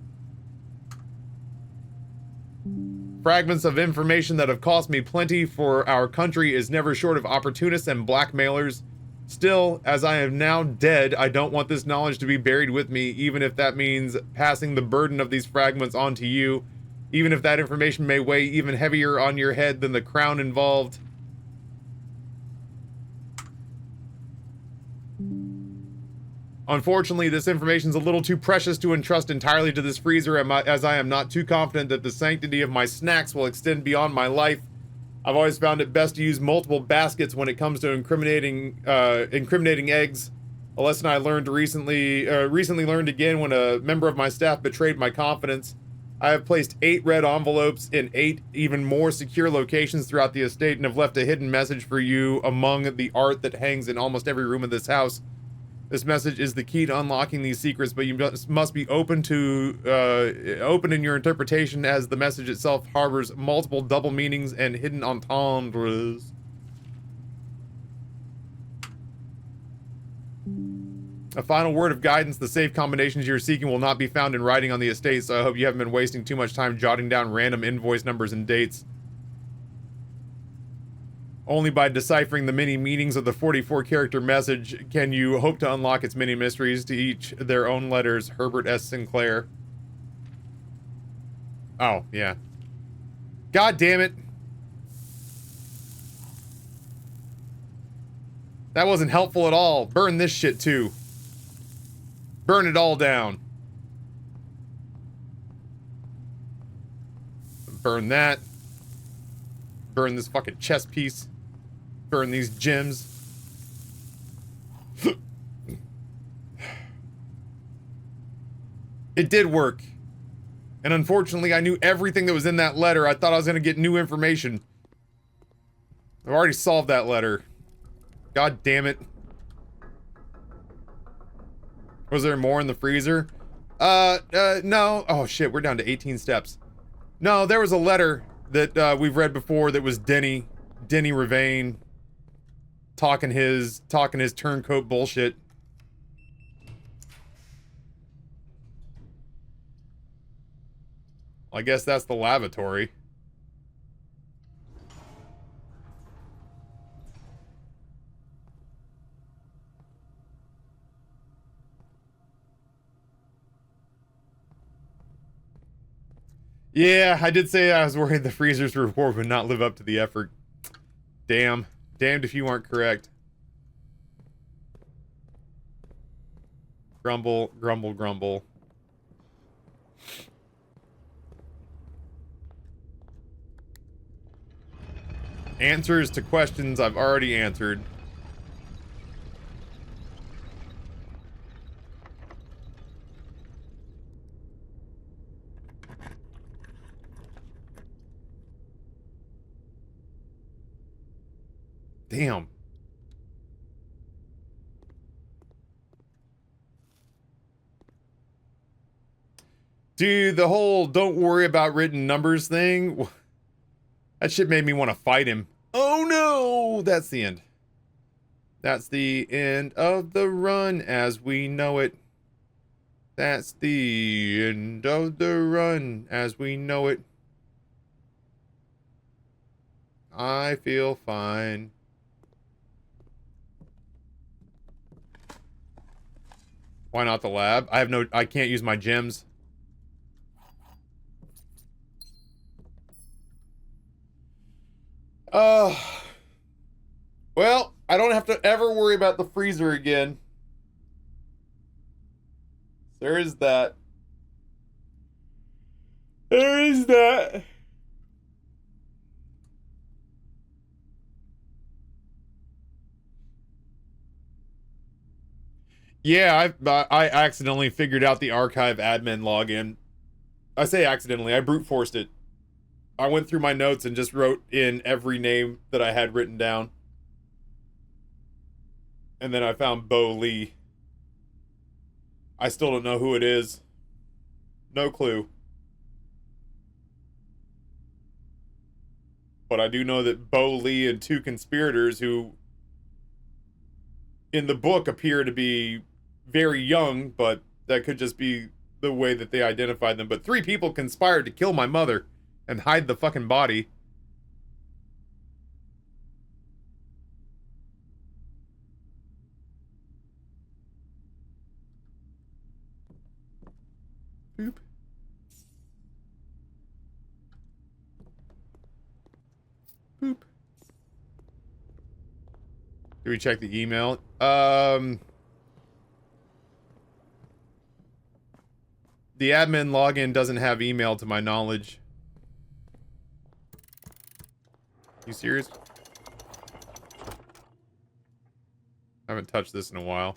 Fragments of information that have cost me plenty, for our country is never short of opportunists and blackmailers. Still, as I am now dead, I don't want this knowledge to be buried with me, even if that means passing the burden of these fragments on to you, even if that information may weigh even heavier on your head than the crown involved. Unfortunately, this information is a little too precious to entrust entirely to this freezer, as I am not too confident that the sanctity of my snacks will extend beyond my life. I've always found it best to use multiple baskets when it comes to incriminating eggs. A lesson I learned recently learned again when a member of my staff betrayed my confidence. I have placed 8 red envelopes in 8 even more secure locations throughout the estate and have left a hidden message for you among the art that hangs in almost every room of this house. This message is the key to unlocking these secrets, but you must be open in your interpretation, as the message itself harbors multiple double meanings and hidden entendres. A final word of guidance: the safe combinations you're seeking will not be found in writing on the estate, so I hope you haven't been wasting too much time jotting down random invoice numbers and dates. Only by deciphering the many meanings of the 44-character message can you hope to unlock its many mysteries, to each their own letters. Herbert S. Sinclair. Oh, yeah. God damn it. That wasn't helpful at all. Burn this shit, too. Burn it all down. Burn that. Burn this fucking chess piece. Burn these gems. It did work. And unfortunately, I knew everything that was in that letter. I thought I was going to get new information. I've already solved that letter. God damn it. Was there more in the freezer? No. Oh shit, we're down to 18 steps. No, there was a letter that we've read before that was Denny. Denny Ravane talking his turncoat bullshit. Well, I guess that's the lavatory. Yeah, I did say I was worried the freezer's reward would not live up to the effort. Damn. Damned if you aren't correct. Grumble, grumble, grumble. Answers to questions I've already answered. Damn. Dude, the whole don't worry about written numbers thing, that shit made me want to fight him. Oh no! That's the end. That's the end of the run as we know it. That's the end of the run as we know it. I feel fine. Why not the lab? I can't use my gems. Well, I don't have to ever worry about the freezer again. There is that. There is that. Yeah, I accidentally figured out the archive admin login. I say accidentally, I brute forced it. I went through my notes and just wrote in every name that I had written down. And then I found Bo Lee. I still don't know who it is. No clue. But I do know that Bo Lee and two conspirators who in the book appear to be very young, but that could just be the way that they identified them. But 3 people conspired to kill my mother and hide the fucking body. Boop. Boop. Do we check the email? The admin login doesn't have email to my knowledge. You serious? I haven't touched this in a while.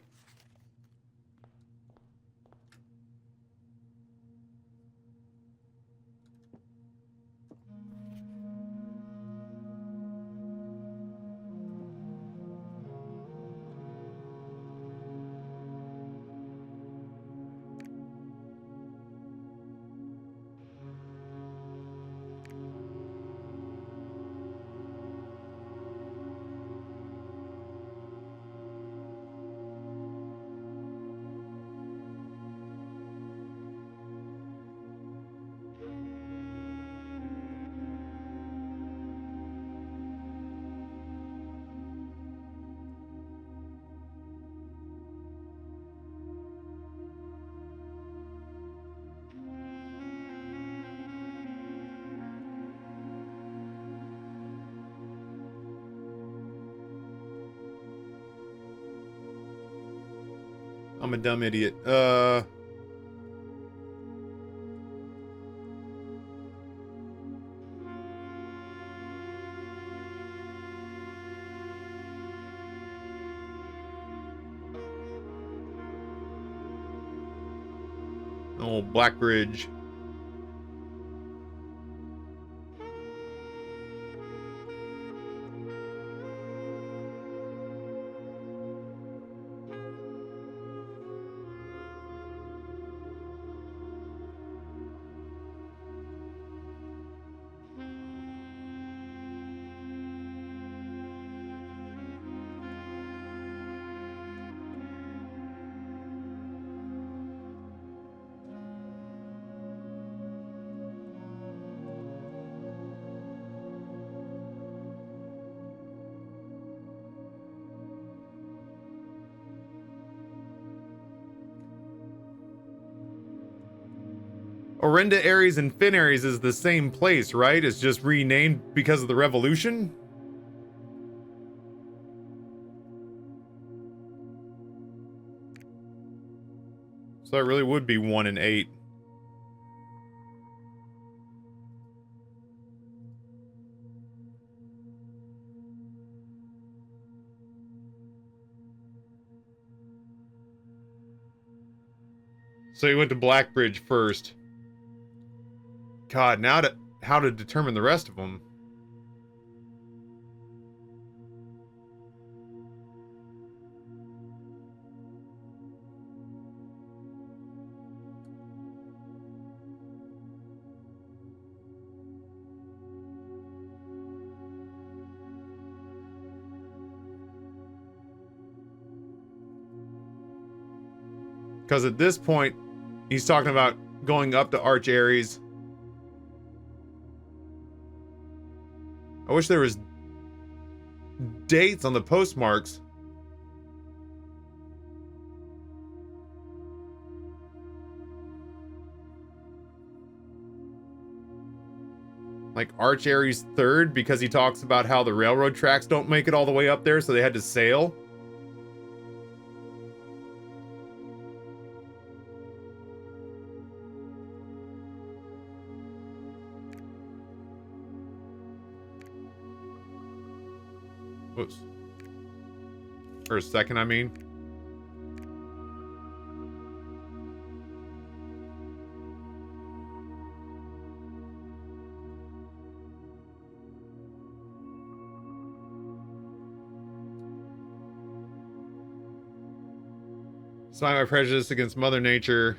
I'm a dumb idiot. Oh, Blackbridge. Orenda Ares and Fin Ares is the same place, right? It's just renamed because of the revolution? So that really would be 1 and 8. So he went to Blackbridge first. God, now how to determine the rest of them? Because at this point, he's talking about going up to Arch Ares. I wish there was dates on the postmarks. Like Arch Ares 3rd, because he talks about how the railroad tracks don't make it all the way up there, so they had to sail. Whoops. For a second, I mean. Despite my prejudice against Mother Nature,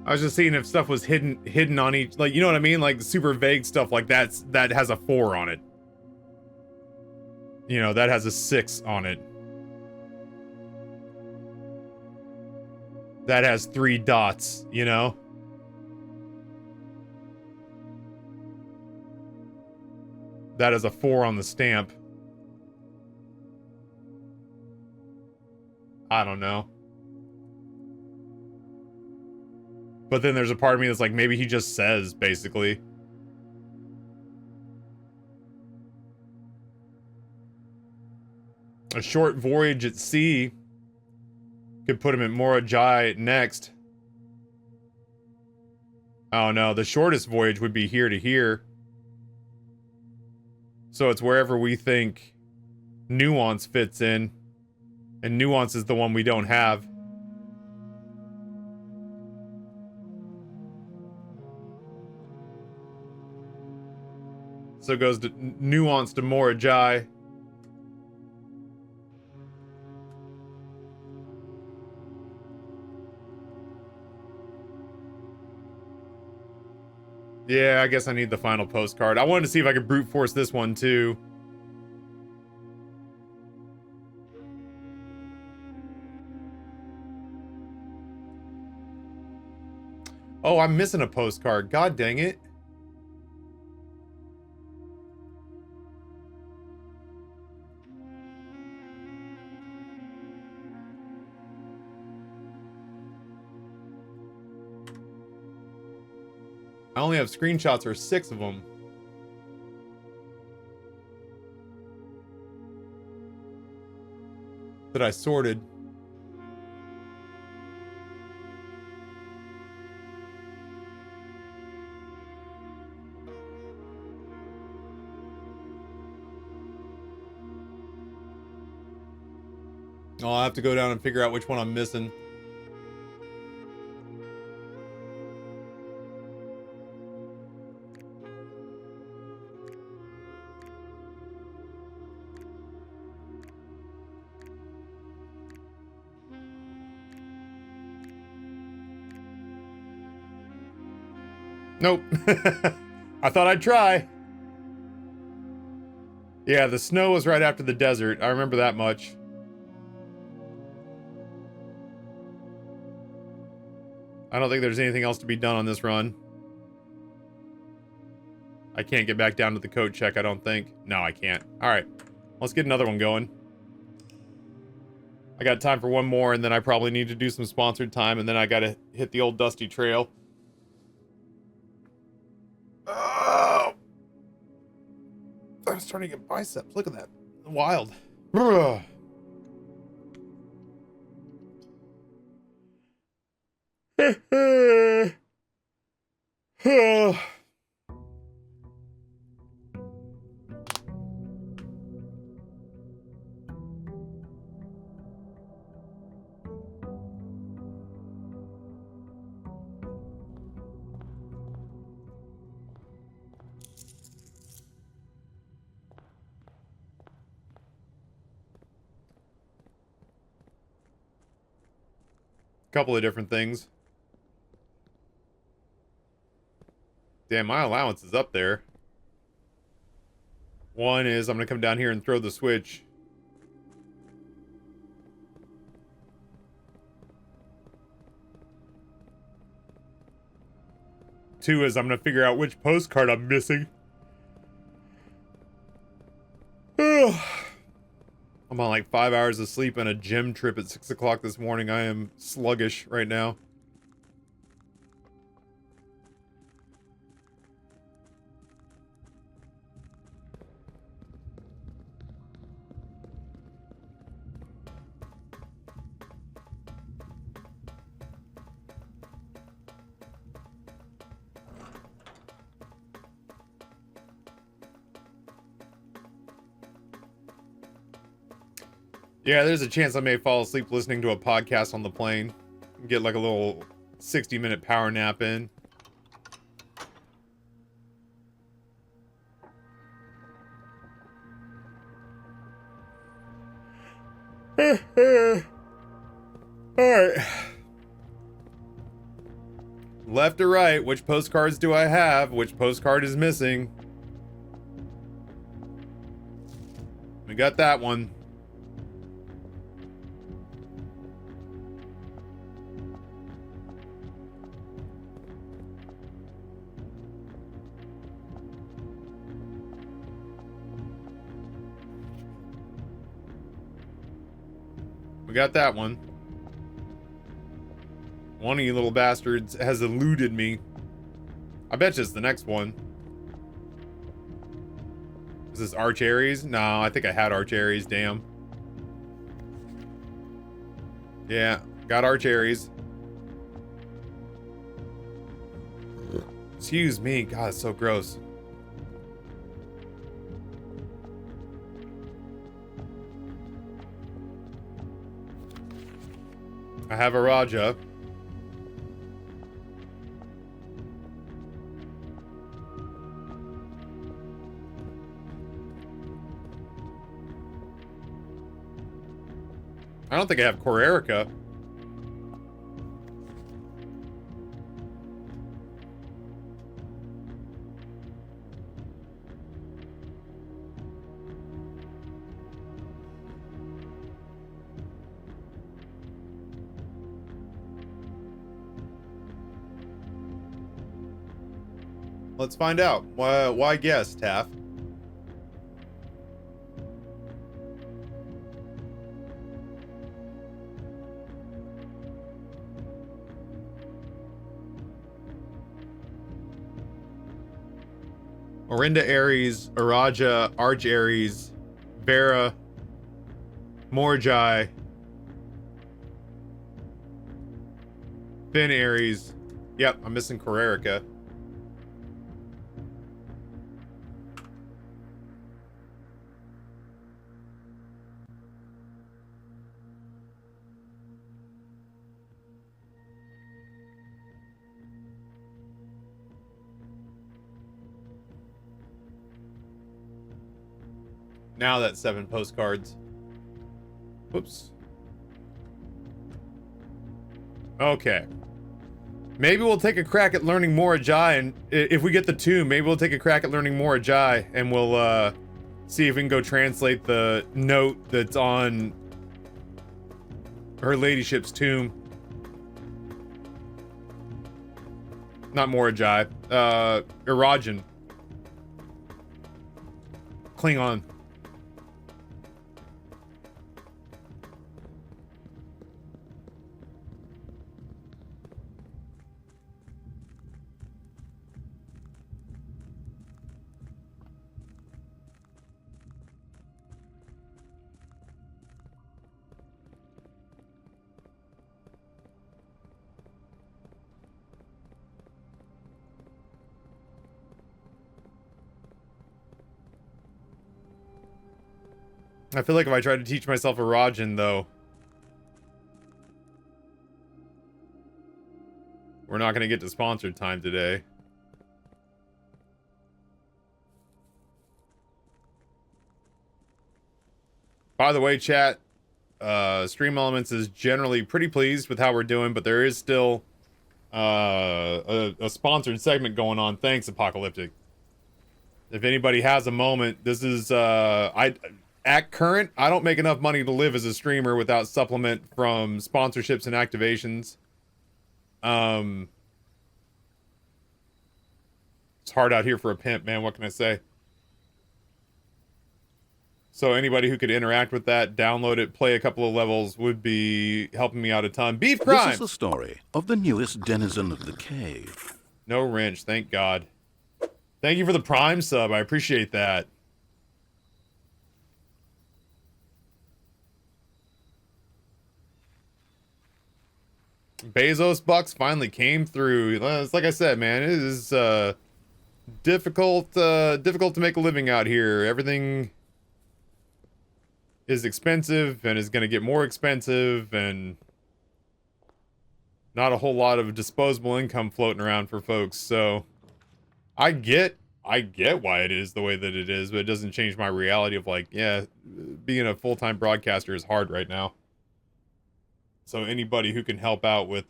I was just seeing if stuff was hidden on each, like, you know what I mean? Like super vague stuff like that has a 4 on it. You know, that has a 6 on it. That has 3 dots, you know? That is a 4 on the stamp. I don't know. But then there's a part of me that's like, maybe he just says, basically. A short voyage at sea could put him at Morajai next. Oh no, the shortest voyage would be here to here. So it's wherever we think Nuance fits in. And Nuance is the one we don't have. So it goes to Nuance to Morajai. Yeah, I guess I need the final postcard. I wanted to see if I could brute force this one too. Oh, I'm missing a postcard. God dang it. I only have screenshots or 6 of them. That I sorted. Oh, I'll have to go down and figure out which one I'm missing. Nope. I thought I'd try. Yeah, the snow was right after the desert. I remember that much. I don't think there's anything else to be done on this run. I can't get back down to the code check, I don't think. No, I can't. Alright. Let's get another one going. I got time for one more, and then I probably need to do some sponsored time, and then I gotta hit the old dusty trail. Oh! I'm starting to get biceps. Look at that. Wild. Ugh. Couple of different things. Damn, my allowance is up there. One is I'm gonna come down here and throw the switch. Two is I'm gonna figure out which postcard I'm missing. I'm on like 5 hours of sleep and a gym trip at 6 o'clock this morning. I am sluggish right now. Yeah, there's a chance I may fall asleep listening to a podcast on the plane. Get like a little 60-minute power nap in. Alright. Left or right, which postcards do I have? Which postcard is missing? We got that one. We got that one. One of you little bastards has eluded me. I bet you it's the next one. Is this Arch Aries? No, I think I had Arch Aries, damn. Yeah, got Arch Aries. Excuse me, God, it's so gross. I have a Raja. I don't think I have Core Erica. Let's find out. Why guess, Taff? Orinda Aries, Araja, Arch Aries, Vera, Morjai, Finn Aries. Yep, I'm missing Core Erica. Now that's 7 postcards. Whoops. Okay. Maybe we'll take a crack at learning more Ajay, and if we get the 2, maybe we'll take a crack at learning more Ajay, and we'll see if we can go translate the note that's on her ladyship's tomb. Not more Ajay. Irajan. Klingon. I feel like if I try to teach myself a Rajan, though, we're not going to get to sponsored time today. By the way, chat, Stream Elements is generally pretty pleased with how we're doing, but there is still a sponsored segment going on. Thanks, Apocalyptic. If anybody has a moment, this is at current, I don't make enough money to live as a streamer without supplement from sponsorships and activations. It's hard out here for a pimp, man. What can I say? So anybody who could interact with that, download it, play a couple of levels would be helping me out a ton. Beef crime! This is the story of the newest denizen of the cave. No wrench, thank God. Thank you for the Prime sub. I appreciate that. Bezos bucks finally came through. It's like I said, man, it is difficult to make a living out here. Everything is expensive and is going to get more expensive, and not a whole lot of disposable income floating around for folks. So I get why it is the way that it is, but it doesn't change my reality of like, yeah, being a full-time broadcaster is hard right now. So anybody who can help out with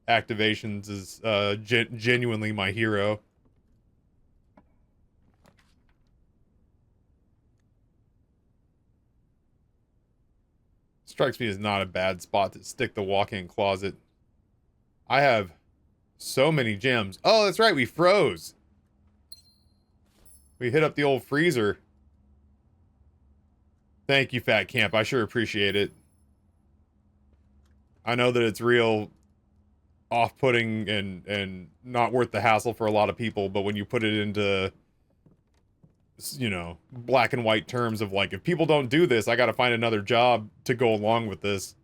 activations is genuinely my hero. Strikes me as not a bad spot to stick the walk-in closet. I have so many gems. Oh, that's right, we froze. We hit up the old freezer. Thank you, Fat Camp. I sure appreciate it. I know that it's real off-putting and not worth the hassle for a lot of people, but when you put it into, you know, black and white terms of like, if people don't do this, I gotta find another job to go along with this,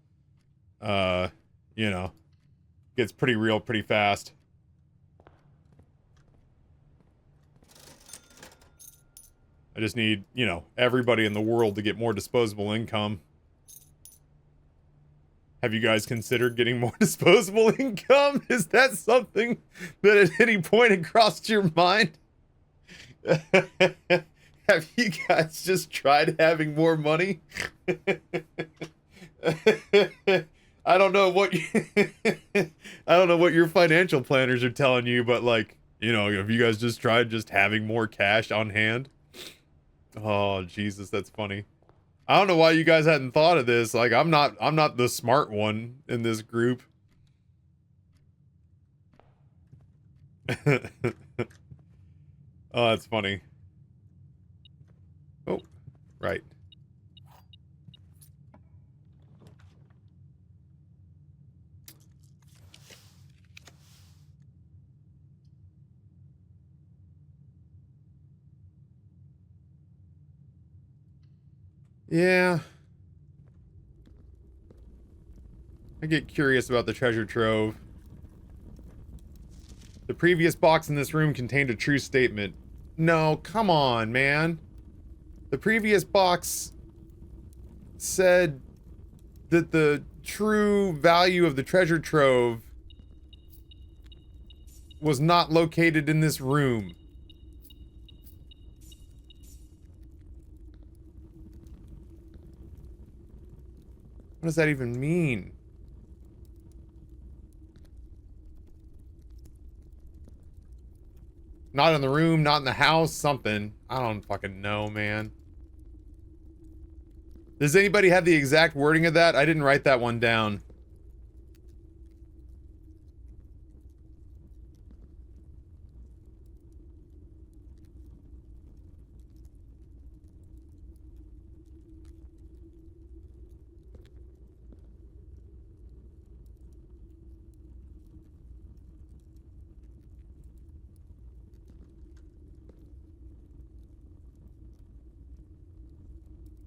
you know, gets pretty real pretty fast. I just need, you know, everybody in the world to get more disposable income. Have you guys considered getting more disposable income? Is that something that at any point had crossed your mind? Have you guys just tried having more money? I don't know what I don't know what your financial planners are telling you, but like, you know, have you guys just tried just having more cash on hand? Oh, Jesus, that's funny. I don't know why you guys hadn't thought of this. Like, I'm not the smart one in this group. Oh, that's funny. Oh, right. Yeah. I get curious about the treasure trove. The previous box in this room contained a true statement. No, come on, man. The previous box said that the true value of the treasure trove was not located in this room. What does that even mean? Not in the room, not in the house, something. I don't fucking know, man. Does anybody have the exact wording of that? I didn't write that one down.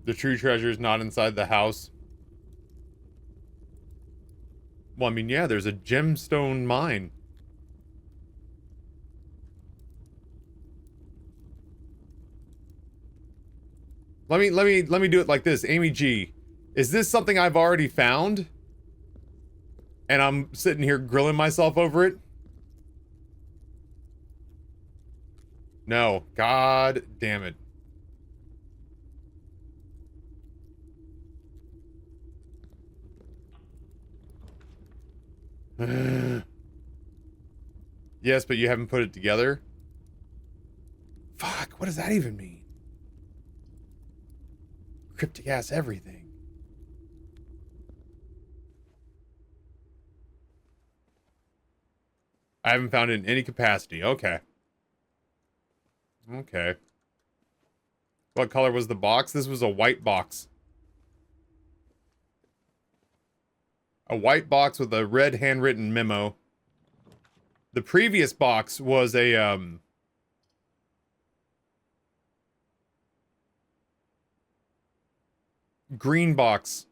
The true treasure is not inside the house. Well, I mean, yeah, there's a gemstone mine. Let me do it like this. Amy G, is this something I've already found? And I'm sitting here grilling myself over it? No. God damn it. Yes, but you haven't put it together? Fuck, what does that even mean? Cryptic ass everything. I haven't found it in any capacity. Okay. Okay. What color was the box? This was a white box. A white box with a red handwritten memo. The previous box was a, green box.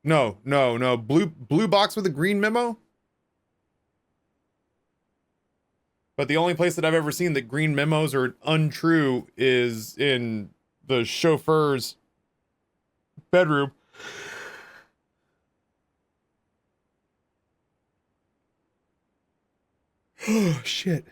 No. Blue box with a green memo? But the only place that I've ever seen that green memos are untrue is in the chauffeur's bedroom. Oh, shit.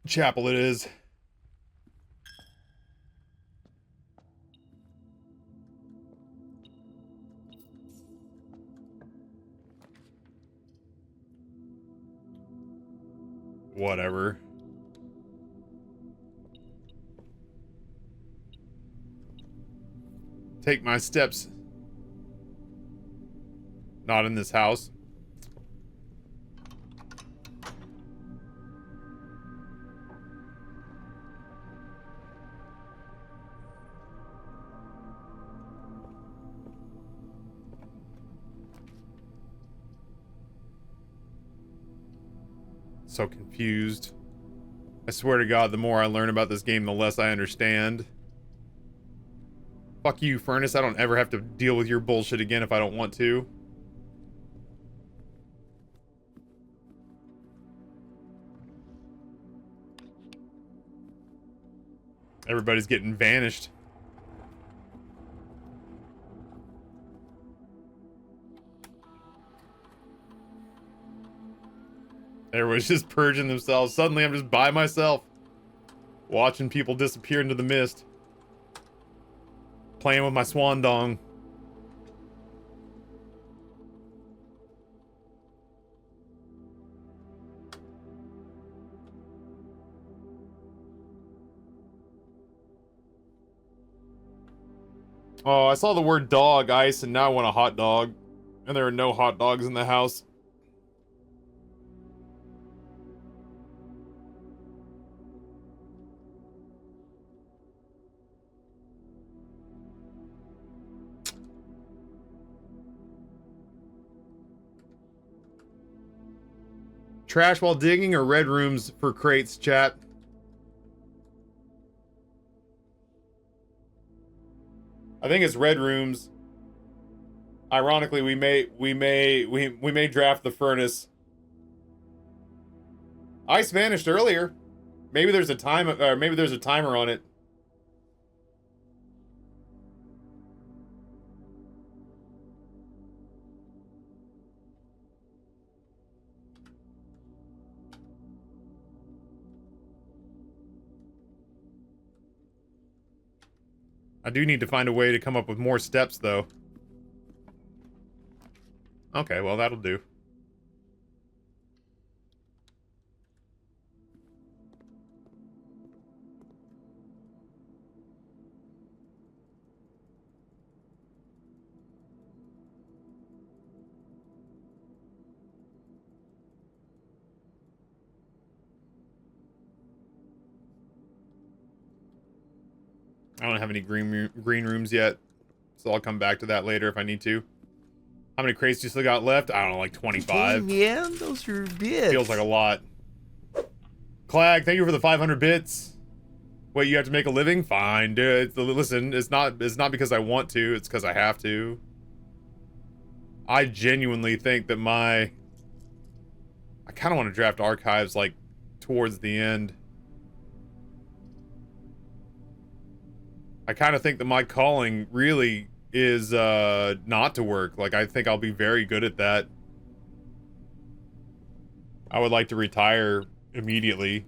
Chapel it is. Whatever. Take my steps. Not in this house. So confused. I swear to God, the more I learn about this game, the less I understand. Fuck you, Furnace. I don't ever have to deal with your bullshit again if I don't want to. Everybody's getting vanished. Everyone's just purging themselves. Suddenly I'm just by myself. Watching people disappear into the mist. Playing with my swan dong. Oh, I saw the word dog, ice, and now I want a hot dog. And there are no hot dogs in the house. Trash while digging or red rooms for crates, chat? I think it's red rooms. Ironically, we may draft the furnace. Ice vanished earlier. Maybe there's a maybe there's a timer on it. I do need to find a way to come up with more steps, though. Okay, well, that'll do. I don't have any green rooms yet, so I'll come back to that later if I need to. How many crates do you still got left? I don't know, like 25. Hey man, those are bits. Feels like a lot. Clag, thank you for the 500 bits. Wait, you have to make a living? Fine, dude. Listen, it's not because I want to, it's because I have to. I genuinely think that I kind of want to draft archives, like, towards the end. I kind of think that my calling really is not to work. Like, I think I'll be very good at that. I would like to retire immediately.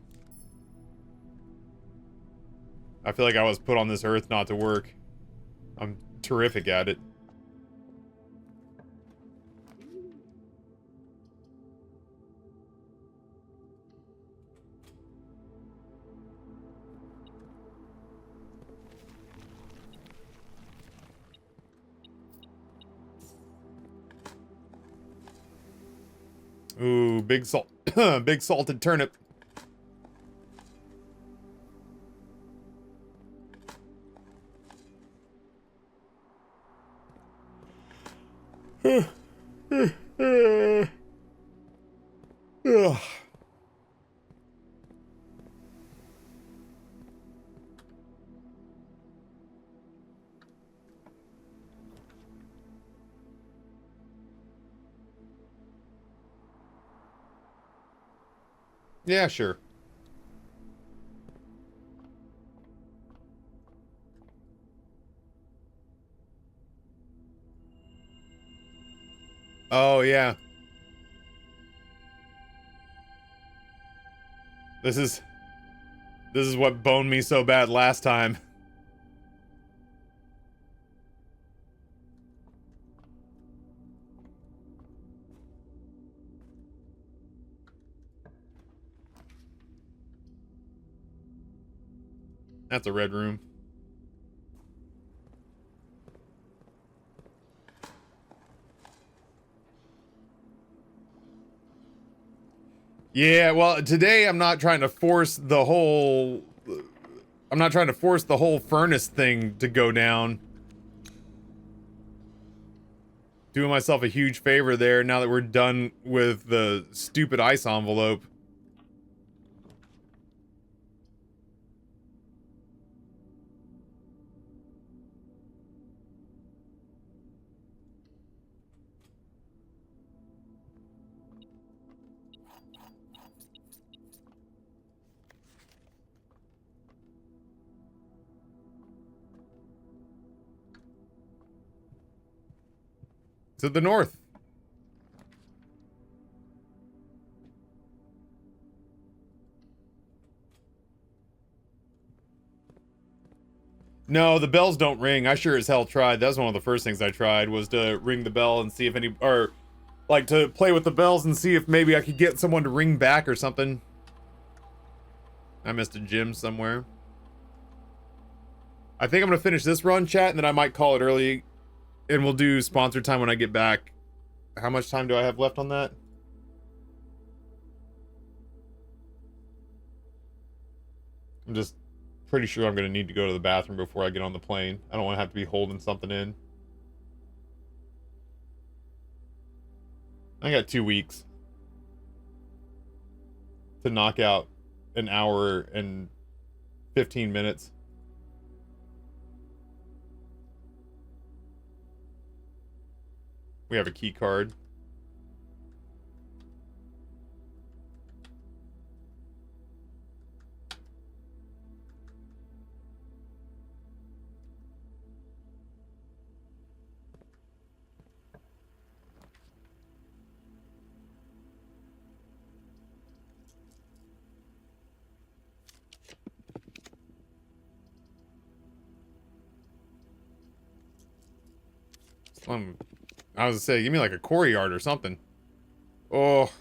I feel like I was put on this earth not to work. I'm terrific at it. Ooh, big salt, big salted turnip. Ugh. Yeah, sure. Oh, yeah. This is what boned me so bad last time. That's a red room. Yeah, well, today I'm not trying to force the whole... I'm not trying to force the whole furnace thing to go down. Doing myself a huge favor there now that we're done with the stupid ice envelope. To the north. No, the bells don't ring. I sure as hell tried. That was one of the first things I tried, was to ring the bell and see if any... Or, like, to play with the bells and see if maybe I could get someone to ring back or something. I missed a gym somewhere. I think I'm gonna finish this run, chat, and then I might call it early. And we'll do sponsor time when I get back. How much time do I have left on that? I'm just pretty sure I'm gonna need to go to the bathroom before I get on the plane. I don't want to have to be holding something in. I got 2 weeks to knock out an hour and 15 minutes. We have a key card. I was gonna say, give me like a quarry yard or something. Oh,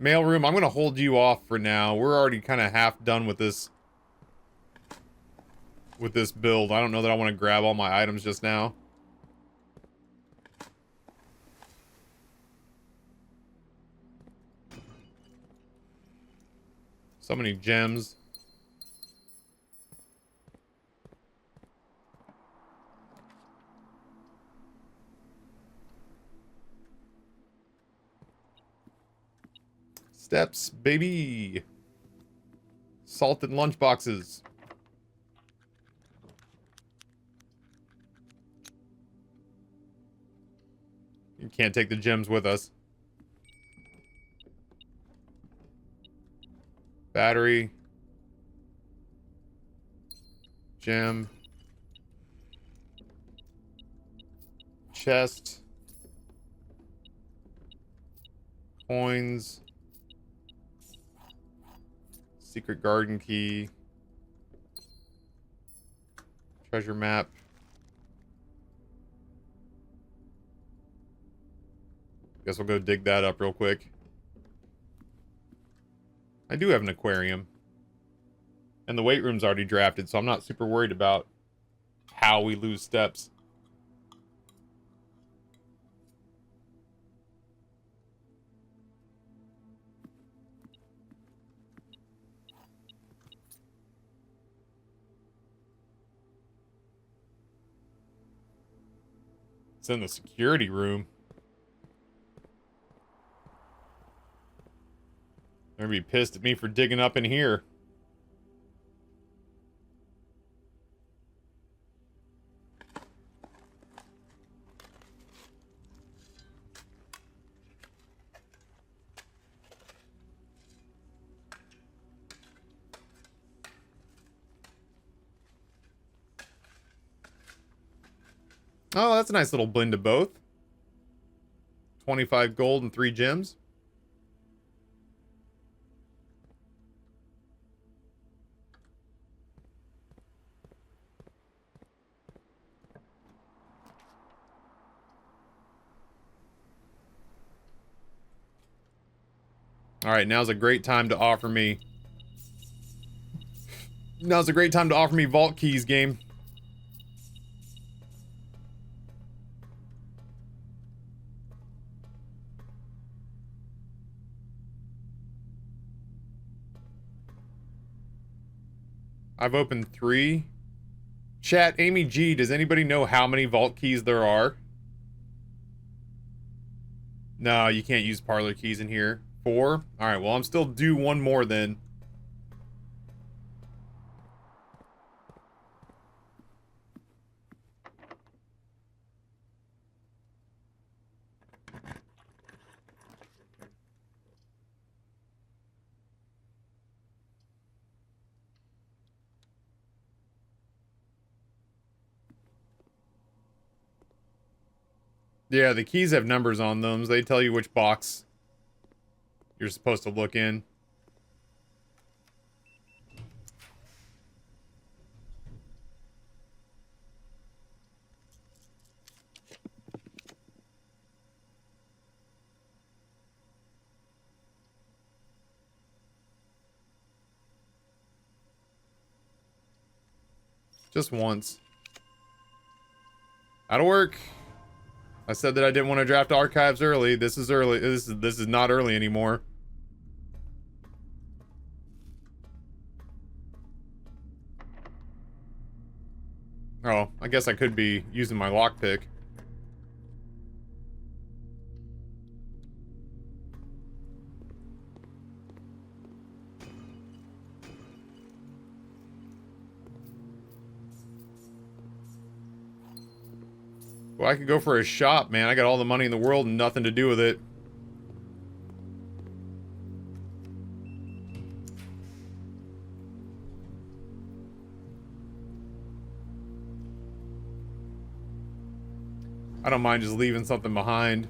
mailroom. I'm gonna hold you off for now. We're already kind of half done with this. With this build. I don't know that I want to grab all my items just now. So many gems. Steps, baby. Salted lunch boxes. You can't take the gems with us. Battery. Gem. Chest. Coins. Secret garden key. Treasure map. Guess we'll go dig that up real quick. I do have an aquarium. And the weight room's already drafted, so I'm not super worried about how we lose steps. It's in the security room. They're gonna be pissed at me for digging up in here. Oh, that's a nice little blend of both. 25 gold and 3 gems. Alright, now's a great time to offer me... Now's a great time to offer me vault keys, game. I've opened 3. Chat, Amy G, does anybody know how many vault keys there are? No, you can't use parlor keys in here. 4? Alright, well, I'm still due 1 more then. Yeah, the keys have numbers on them. They tell you which box you're supposed to look in. Just once. That'll work. I said that I didn't want to draft archives early. This is early. This is not early anymore. Oh, I guess I could be using my lockpick. Well, I could go for a shop, man. I got all the money in the world and nothing to do with it. I don't mind just leaving something behind.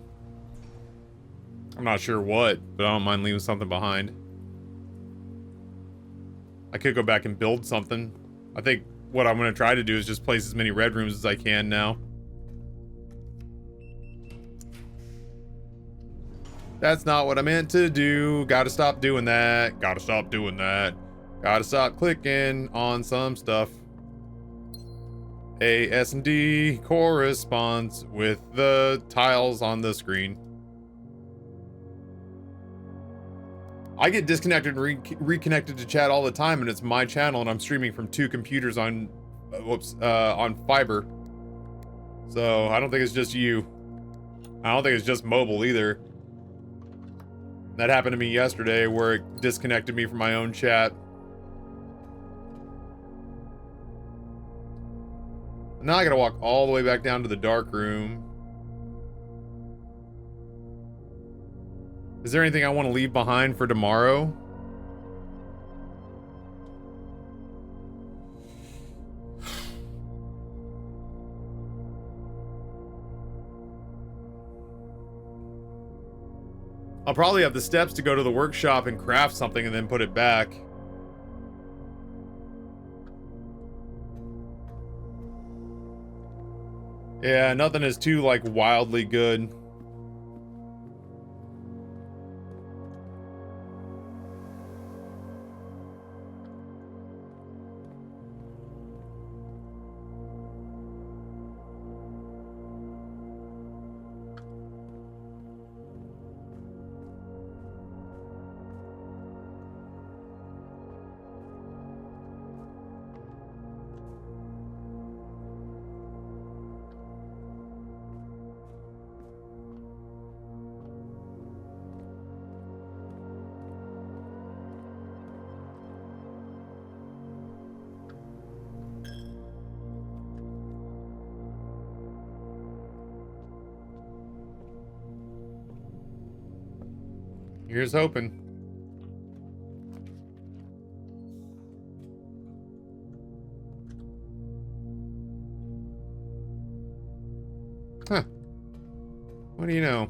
I'm not sure what, but I don't mind leaving something behind. I could go back and build something. I think what I'm going to try to do is just place as many red rooms as I can now. That's not what I meant to do. Gotta stop doing that. Gotta stop doing that. Gotta stop clicking on some stuff. A S and D corresponds with the tiles on the screen. I get disconnected and reconnected to chat all the time, and it's my channel, and I'm streaming from 2 computers on, on fiber. So I don't think it's just you. I don't think it's just mobile either. That happened to me yesterday, where it disconnected me from my own chat. Now I gotta walk all the way back down to the dark room. Is there anything I want to leave behind for tomorrow? I'll probably have the steps to go to the workshop and craft something and then put it back. Yeah, nothing is too, like, wildly good. Here's hoping. Huh. What do you know?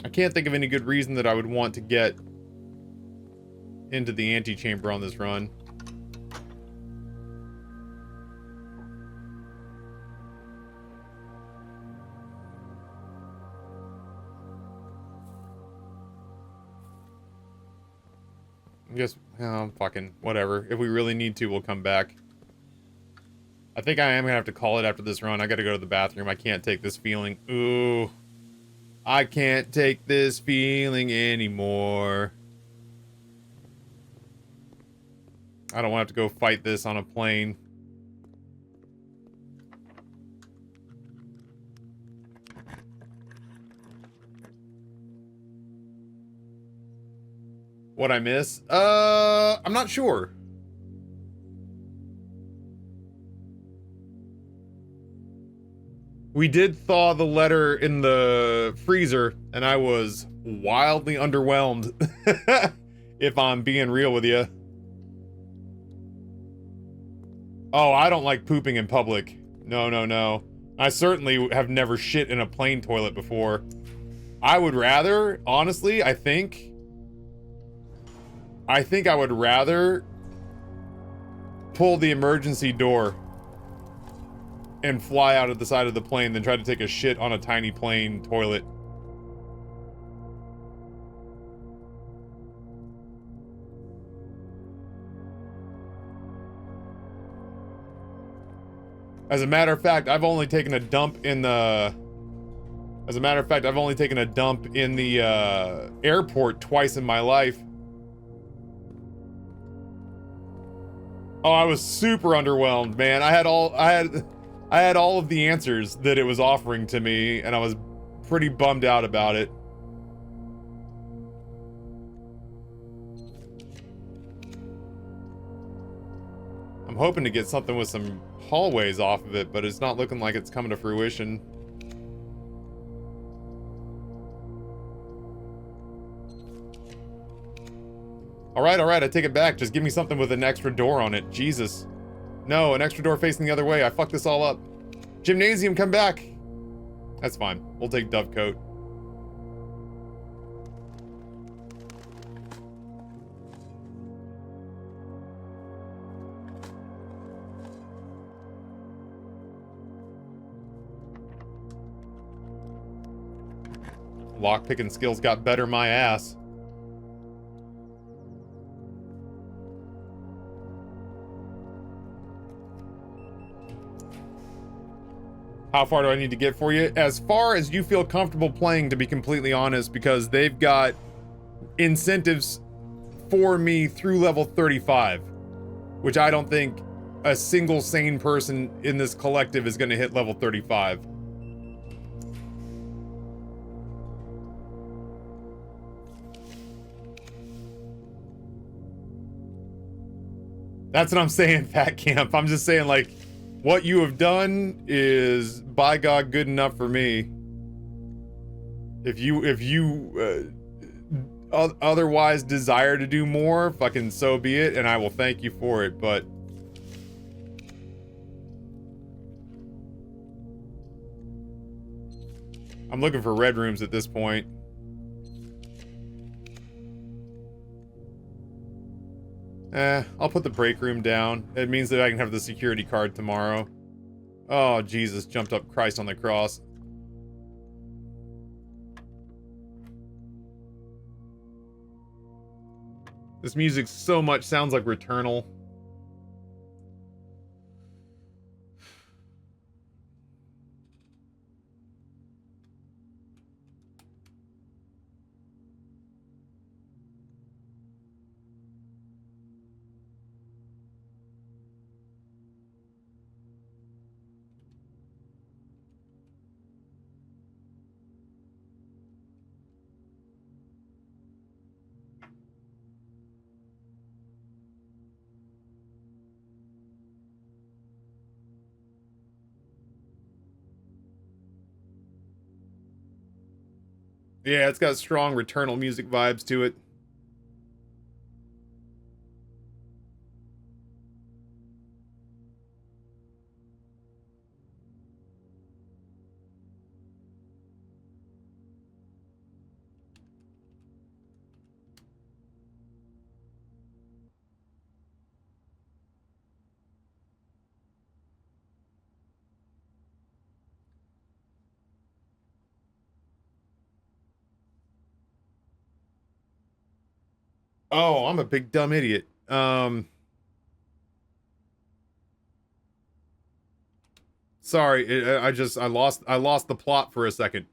I can't think of any good reason that I would want to get into the antechamber on this run. I guess, fucking, whatever. If we really need to, we'll come back. I think I am gonna have to call it after this run. I gotta go to the bathroom. I can't take this feeling. Ooh. I can't take this feeling anymore. I don't want to have to go fight this on a plane. What I miss? I'm not sure. We did thaw the letter in the freezer, and I was wildly underwhelmed, if I'm being real with you. Oh, I don't like pooping in public. No, no, no. I certainly have never shit in a plane toilet before. I would rather, honestly, I think I would rather pull the emergency door and fly out of the side of the plane than try to take a shit on a tiny plane toilet. As a matter of fact, I've only taken a dump in the... airport twice in my life. Oh, I was super underwhelmed, man. I had all of the answers that it was offering to me, and I was pretty bummed out about it. I'm hoping to get something with some hallways off of it, but it's not looking like it's coming to fruition. Alright, I take it back. Just give me something with an extra door on it. Jesus. No, an extra door facing the other way. I fucked this all up. Gymnasium, come back. That's fine. We'll take Dovecoat. Lockpicking skills got better my ass. How far do I need to get for you? As far as you feel comfortable playing, to be completely honest, because they've got incentives for me through level 35, which I don't think a single sane person in this collective is going to hit level 35. That's what I'm saying, Fat Camp. I'm just saying, like, what you have done is, by God, good enough for me. If you otherwise desire to do more, fucking so be it, and I will thank you for it, but... I'm looking for red rooms at this point. I'll put the break room down. It means that I can have the security card tomorrow. Oh, Jesus, jumped up Christ on the cross. This music so much sounds like Returnal. Yeah, it's got strong Returnal music vibes to it. Oh, I'm a big dumb idiot. Sorry, I lost the plot for a second.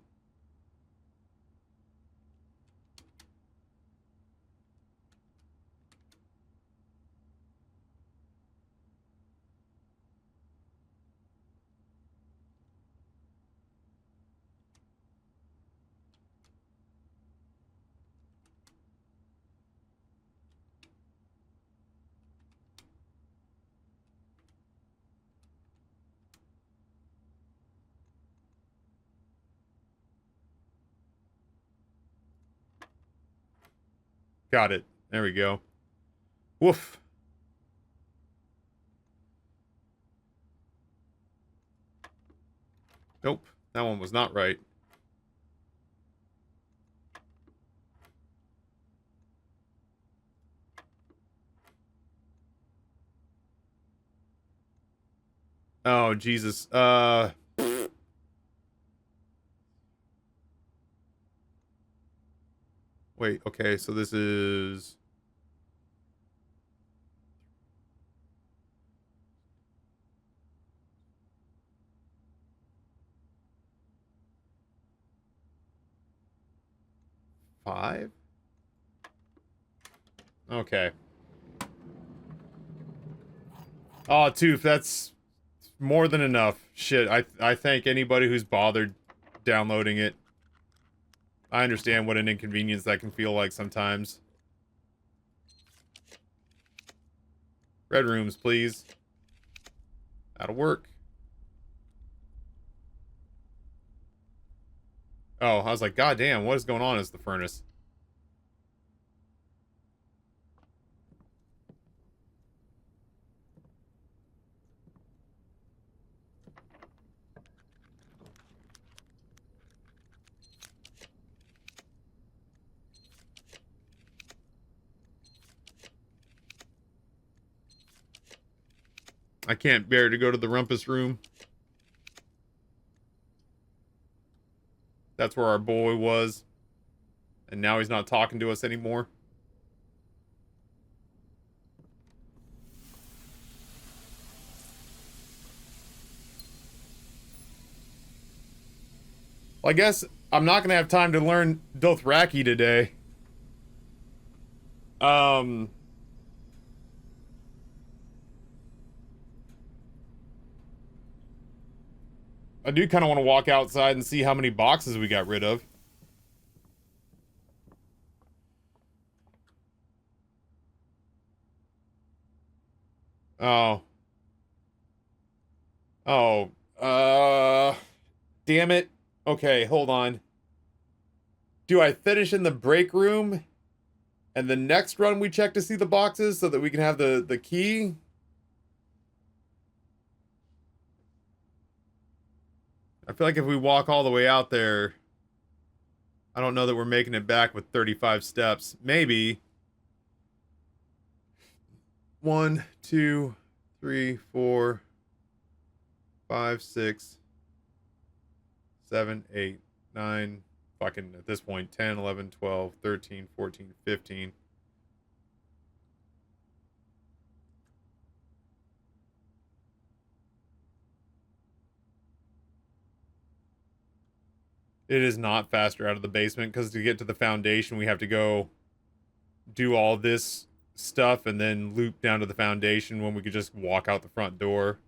Got it. There we go. Woof. Nope, that one was not right. Oh, Jesus. Wait, okay, so this is... five? Okay. Oh, Tooth, that's more than enough. Shit, I thank anybody who's bothered downloading it. I understand what an inconvenience that can feel like sometimes. Red rooms, please. That'll work. Oh, I was like, God damn, what is going on? Is the furnace? I can't bear to go to the rumpus room. That's where our boy was. And now he's not talking to us anymore. Well, I guess I'm not gonna have time to learn Dothraki today. I do kind of want to walk outside and see how many boxes we got rid of. Oh. Oh. Damn it. Okay, hold on. Do I finish in the break room? And the next run we check to see the boxes so that we can have the key? I feel like if we walk all the way out there, I don't know that we're making it back with 35 steps. Maybe. 1, 2, 3, 4, 5, 6, 7, 8, 9, fucking at this point, 10, 11, 12, 13, 14, 15. It is not faster out of the basement because to get to the foundation, we have to go do all this stuff and then loop down to the foundation when we could just walk out the front door.